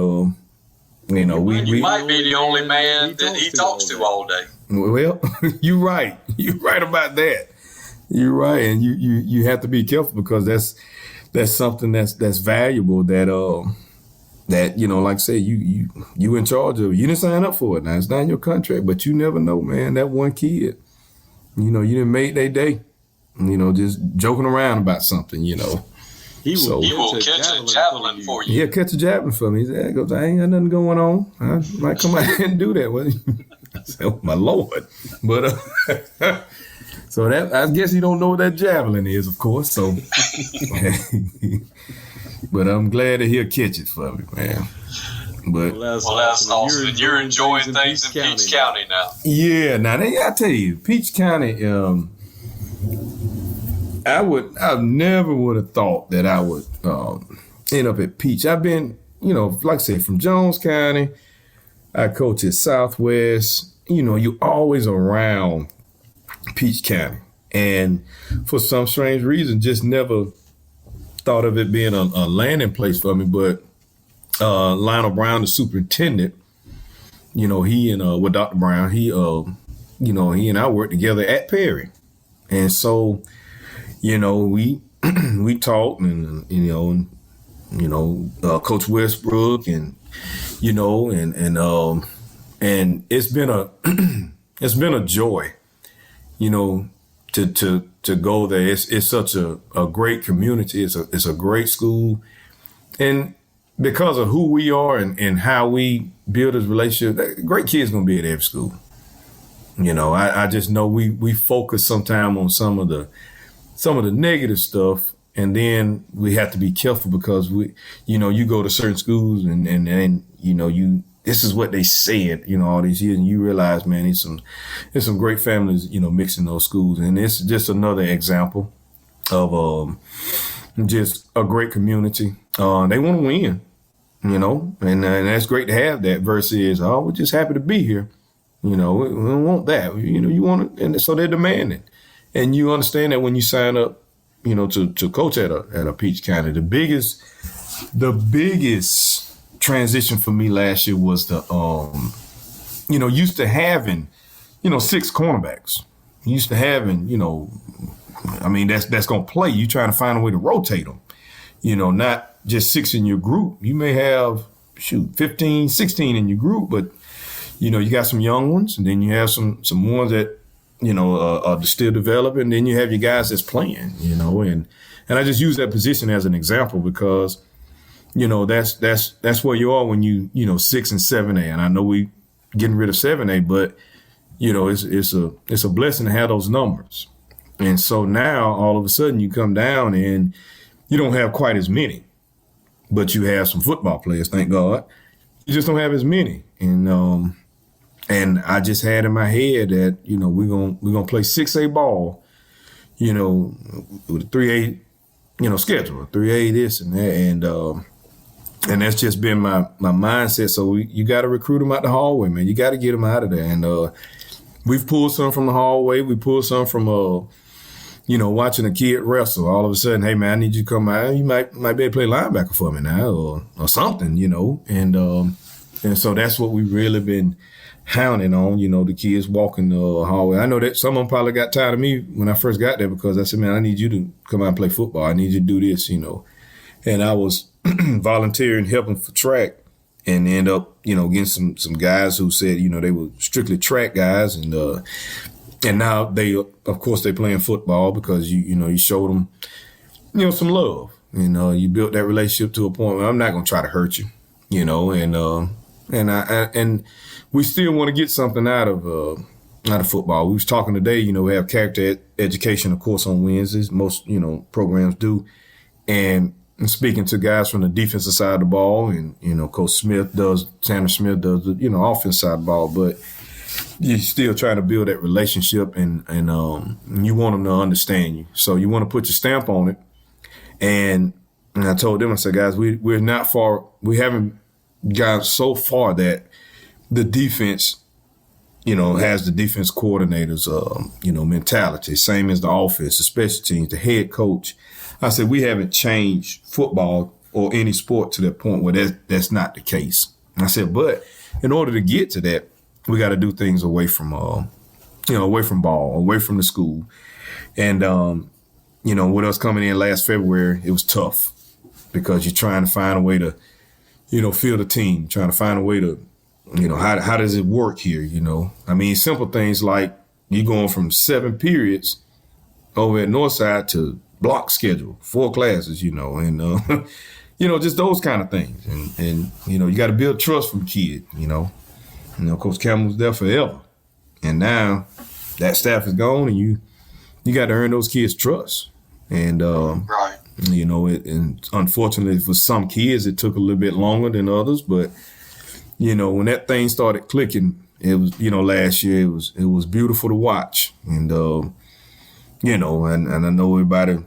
you might be the only man that he talks to all day. Well, you're right. You're right about that. You're right, and you have to be careful because that's something that's valuable that you know, like I say, you in charge of it. You didn't sign up for it. Now it's not in your contract, but you never know, man. That one kid, you know, you didn't make their day. You know, just joking around about something, you know. He will catch a javelin for you. Yeah, catch a javelin for me. He said, I ain't got nothing going on. I might come out here and do that. Well, I said, oh, my Lord. But so that, I guess you don't know what that javelin is, of course. So, but I'm glad that he'll catch it for me, man. But that's awesome. And you're enjoying things in Peach County now. Yeah, now I tell you, Peach County. I never would have thought that I would end up at Peach. I've been, you know, like I said, from Jones County. I coach at Southwest. You know, you're always around Peach County. And for some strange reason, just never thought of it being a landing place for me. But Lionel Brown, the superintendent, you know, he and with Dr. Brown, he and I worked together at Perry. And so, you know, we talked and Coach Westbrook and, you know, and it's been a joy, you know, to go there. It's such a great community. It's a great school. And because of who we are and how we build this relationship, great kids gonna be at every school. You know, I just know we focus sometime on some of the negative stuff, and then we have to be careful because you go to certain schools and you know, this is what they said, you know, all these years, and you realize, man, there's some great families, you know, mixing those schools, and it's just another example of just a great community. They want to win, you know, and that's great to have that versus, we're just happy to be here. You know, we don't want that. You know, you want it, and so they're demanding. And you understand that when you sign up, you know, to coach at a Peach County, the biggest transition for me last year was used to having, you know, 6 cornerbacks. Used to having, you know, I mean, that's going to play. You trying to find a way to rotate them, you know, not just 6 in your group. You may have, 15, 16 in your group, but you know, you got some young ones, and then you have some ones that, you know, are still developing. And then you have your guys that's playing, you know, and I just use that position as an example because, you know, that's where you are when you know, 6 and 7A. And I know we getting rid of 7A, but you know, it's a blessing to have those numbers. And so now all of a sudden you come down and you don't have quite as many, but you have some football players, thank God. You just don't have as many, and I just had in my head that, you know, we're gonna play 6A ball, you know, with a 3A, you know, schedule, 3A this and that, and that's just been my mindset. So you got to recruit them out the hallway, man. You got to get them out of there. And we've pulled some from the hallway. We pulled some from you know, watching a kid wrestle. All of a sudden, hey man, I need you to come out. You might be able to play linebacker for me now, or something, you know, and so that's what we've really been hounding on, you know, the kids walking the hallway. I know that some of them probably got tired of me when I first got there because I said, man, I need you to come out and play football. I need you to do this, you know. And I was volunteering, helping for track, and end up, you know, getting some guys who said, you know, they were strictly track guys, and now they, of course, they playing football because you showed them, you know, some love. You know, you built that relationship to a point where I'm not gonna try to hurt you, you know, and we still want to get something out of football. We was talking today, you know, we have character education, of course, on Wednesdays. Most, you know, programs do. And speaking to guys from the defensive side of the ball, and, you know, Coach Tanner Smith does the, you know, offensive side of the ball, but you're still trying to build that relationship, and you want them to understand you. So you want to put your stamp on it. And I told them, I said, guys, we're not far. We haven't got so far that the defense has the defense coordinator's, mentality, same as the offense, the special teams, the head coach. I said, we haven't changed football or any sport to that point where that's not the case. And I said, but in order to get to that, we got to do things away from ball, away from the school. And, with us coming in last February, it was tough because you're trying to find a way to, field a team, trying to find a way to, how does it work here, I mean, simple things like you going from 7 periods over at Northside to block schedule, 4 classes, and, just those kind of things. And you got to build trust from kids, Coach Campbell was there forever. And now that staff is gone and you got to earn those kids' trust. And, right. And unfortunately for some kids, it took a little bit longer than others, but when that thing started clicking, it was, last year, it was beautiful to watch. And, and I know everybody,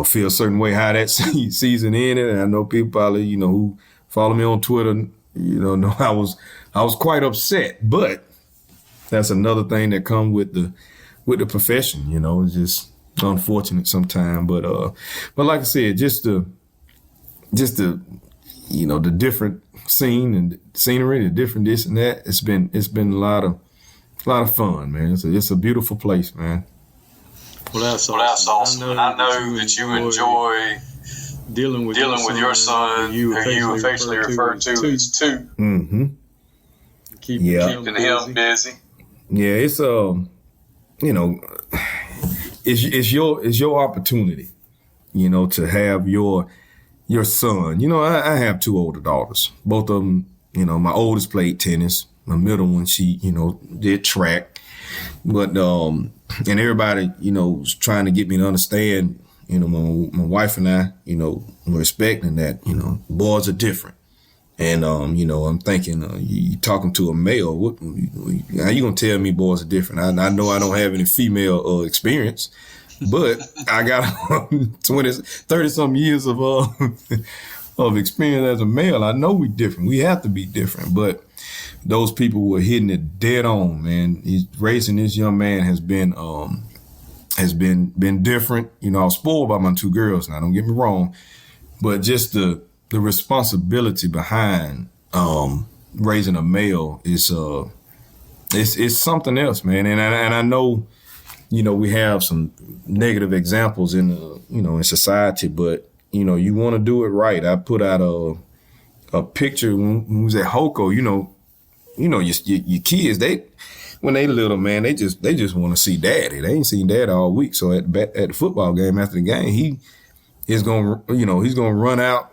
feel a certain way how that season ended. And I know people probably, who follow me on Twitter, know I was quite upset. But that's another thing that comes with the profession, it's just unfortunate sometimes. But like I said, just the the different scene and scenery, the different this and that. It's been a lot of fun, man. It's a beautiful place, man. Well, that's awesome. I know that you enjoy dealing with your son, who you affectionately refer to as Two. Mm-hmm. Keeping him busy. Yeah, it's it's your opportunity, to have your son. I have 2 older daughters. Both of them, my oldest played tennis. My middle one, she, did track. But, and everybody, was trying to get me to understand, my wife and I, we're respecting that, boys are different. And, I'm thinking, you talking to a male, how you going to tell me boys are different? I know I don't have any female experience, but I got 30-something years of experience as a male. I know we're different. We have to be different. But those people were hitting it dead on, man. Raising this young man has been different. I was spoiled by my 2 girls now, don't get me wrong. But just the responsibility behind raising a male is it's something else, man. And I know, we have some negative examples in in society, but you want to do it right. I put out a picture when we was at Hoko. Your kids, when they little, man, they just want to see daddy. They ain't seen dad all week. So at the football game, after the game, he is gonna run out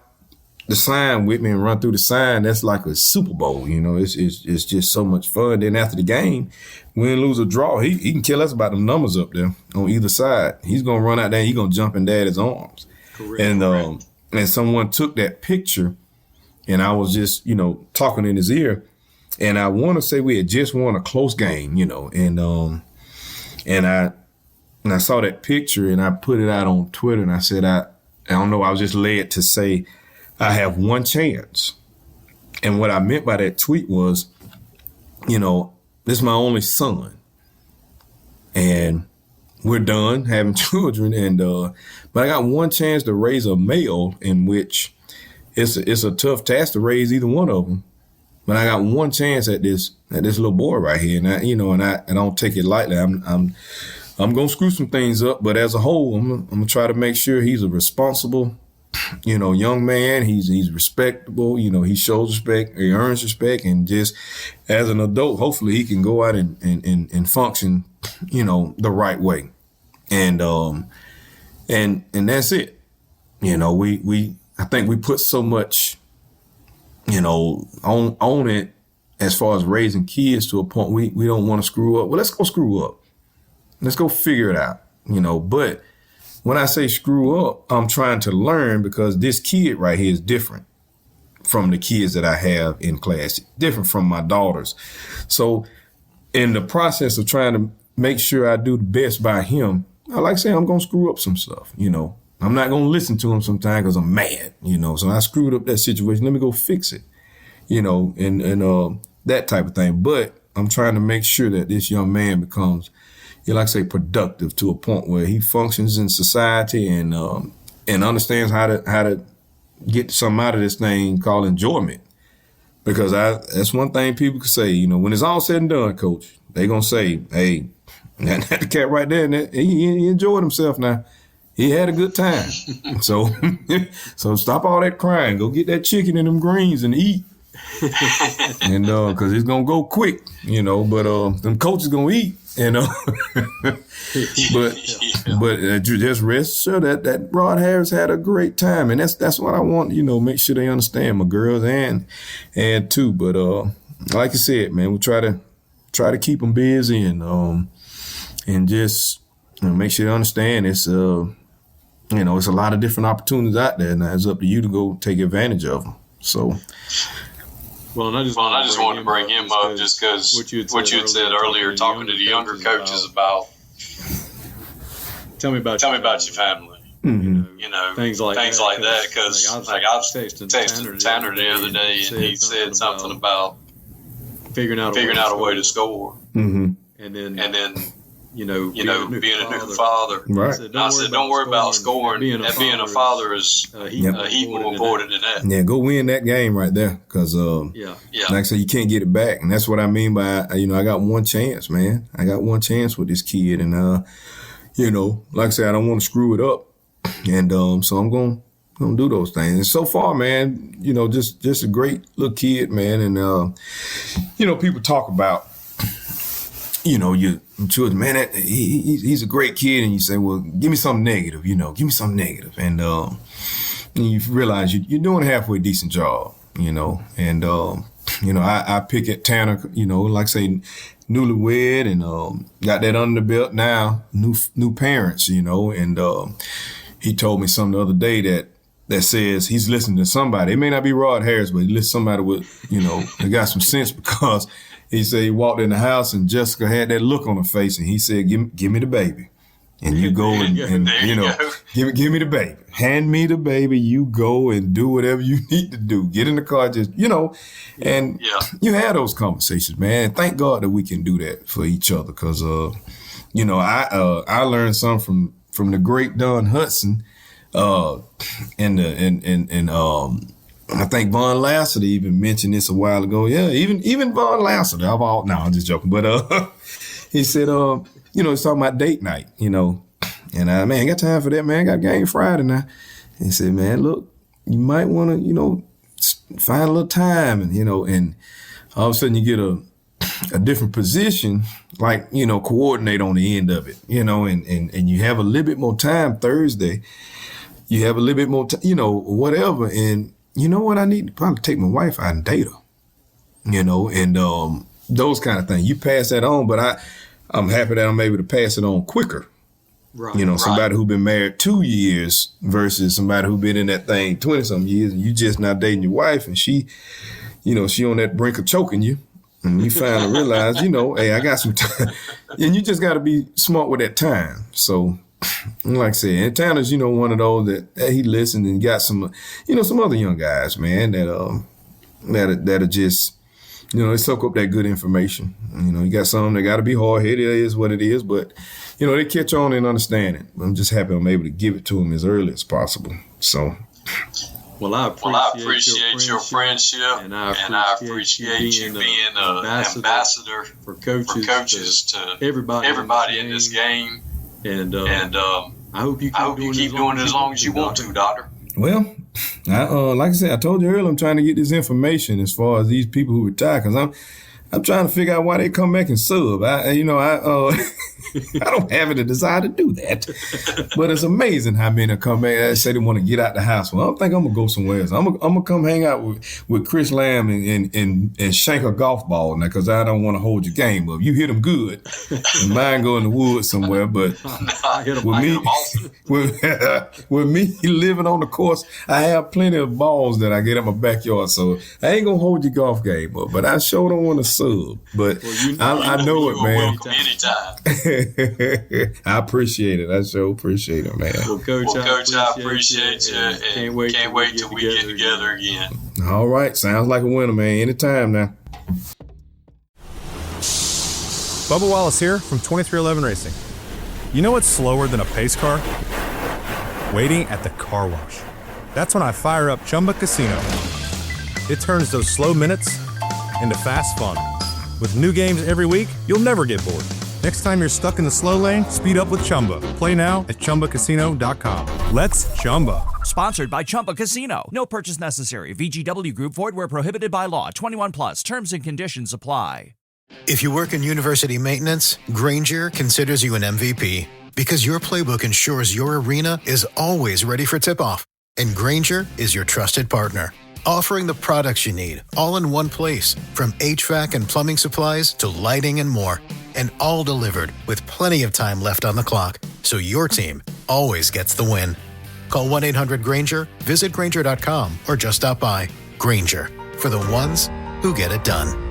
the sign with me and run through the sign. That's like a Super Bowl, it's just so much fun. Then after the game, win, lose, or draw, he can kill us about the numbers up there on either side. He's going to run out there and he's going to jump in daddy's arms. Correct, and someone took that picture and I was just, talking in his ear. And I want to say we had just won a close game, and I saw that picture and I put it out on Twitter and I said, I don't know, I was just led to say, I have one chance. And what I meant by that tweet was, this is my only son. And we're done having children. And but I got one chance to raise a male in which it's a tough task to raise either one of them. But I got one chance at this little boy right here. And I don't take it lightly. I'm gonna screw some things up, but as a whole, I'm gonna try to make sure he's a responsible, young man. He's respectable. He shows respect. He earns respect, and just as an adult, hopefully he can go out and function, the right way. And that's it. I think we put so much, on it as far as raising kids to a point we don't want to screw up. Well, let's go screw up. Let's go figure it out, But when I say screw up, I'm trying to learn because this kid right here is different from the kids that I have in class, different from my daughters. So in the process of trying to make sure I do the best by him, I like saying I'm going to screw up some stuff, I'm not going to listen to him sometimes because I'm mad, So I screwed up that situation. Let me go fix it, and that type of thing. But I'm trying to make sure that this young man becomes, like I say, productive to a point where he functions in society and understands how to get something out of this thing called enjoyment. Because that's one thing people can say, when it's all said and done, Coach, they gonna say, hey, that cat right there, he enjoyed himself now. He had a good time. So stop all that crying. Go get that chicken and them greens and eat. And because it's gonna go quick, but them coaches gonna eat, but just rest assured that Rod Harris had a great time, and that's what I want, make sure they understand, my girls and too. But like I said, man, we try to keep them busy and just make sure they understand it's it's a lot of different opportunities out there, and it's up to you to go take advantage of them. So. Well, and I just wanted to bring him up just because what you had said earlier, talking to the younger coaches about. Tell me about your family. Mm-hmm. Things like that. Because I was texting Tanner the other day, and he said something about figuring out a way to score. Mm-hmm. And then being a new father. Right. I said, don't worry about scoring. Being a father is a heap more important than that. Yeah, go win that game right there, because like I said, you can't get it back, and that's what I mean by I got one chance, man. I got one chance with this kid, and like I said, I don't want to screw it up, and so I'm gonna do those things. And so far, man, just a great little kid, man, and people talk about. Your children, man, he's a great kid, and you say, well, give me something negative, give me something negative. And you realize you're doing a halfway decent job, and, I pick at Tanner, like I say, newlywed and got that under the belt now, new parents, and he told me something the other day that says he's listening to somebody. It may not be Rod Harris, but he listens to somebody with, that got some sense, because he said he walked in the house and Jessica had that look on her face, and he said, give me the baby. And you go and give me the baby. Hand me the baby. You go and do whatever you need to do. Get in the car, just, and you have those conversations, man. Thank God that we can do that for each other, because, I learned something from the great Don Hudson, I think Von Lassiter even mentioned this a while ago. Yeah, even Von Lassiter. I'm just joking. But he said, he's talking about date night, And man, I got time for that, man. I got game Friday now. And he said, man, look, you might want to, find a little time, and and all of a sudden you get a different position, like, coordinate on the end of it, and you have a little bit more time Thursday. You have a little bit more, whatever, and you know what? I need to probably take my wife out and date her, and those kind of things. You pass that on, but I'm happy that I'm able to pass it on quicker. Right. Somebody who's been married 2 years versus somebody who's been in that thing 20-something years, and you just not dating your wife, and she on that brink of choking you, and you finally realize, hey, I got some time, and you just got to be smart with that time. So. Like I said, and Tanner's, one of those that he listened and got some, some other young guys, man, that are just, they soak up that good information. You got some that got to be hard-headed. It is what it is, but, they catch on and understand it. I'm just happy I'm able to give it to them as early as possible. So. Well, I appreciate your friendship, and I appreciate you being an ambassador for coaches to everybody in this game. And I hope you keep doing it as long as you want to, Doctor. Well, like I said, I told you earlier, I'm trying to get this information as far as these people who retire, because I'm trying to figure out why they come back and sub. I don't have any desire to do that, but it's amazing how many come back and say they want to get out the house. Well, I don't think I'm gonna go somewhere else. I'm gonna come hang out with Chris Lamb and shank a golf ball now, because I don't want to hold your game up. You hit them good, and mine go in the woods somewhere. But with me living on the course, I have plenty of balls that I get in my backyard. So I ain't gonna hold your golf game up, but I sure don't want to sub. But I know it, man. Anytime. I appreciate it. I sure appreciate it, man. Well, Coach, I appreciate you. And can't wait till we get together again. All right. Sounds like a winner, man. Anytime now. Bubba Wallace here from 2311 Racing. You know what's slower than a pace car? Waiting at the car wash. That's when I fire up Chumba Casino. It turns those slow minutes into fast fun. With new games every week, you'll never get bored. Next time you're stuck in the slow lane, speed up with Chumba. Play now at ChumbaCasino.com. Let's Chumba. Sponsored by Chumba Casino. No purchase necessary. VGW Group. Void where prohibited by law. 21 plus. Terms and conditions apply. If you work in university maintenance, Grainger considers you an MVP because your playbook ensures your arena is always ready for tip-off. And Grainger is your trusted partner, offering the products you need all in one place, from HVAC and plumbing supplies to lighting and more. And all delivered with plenty of time left on the clock, so your team always gets the win. Call 1-800-GRAINGER, visit Grainger.com, or just stop by. Grainger, for the ones who get it done.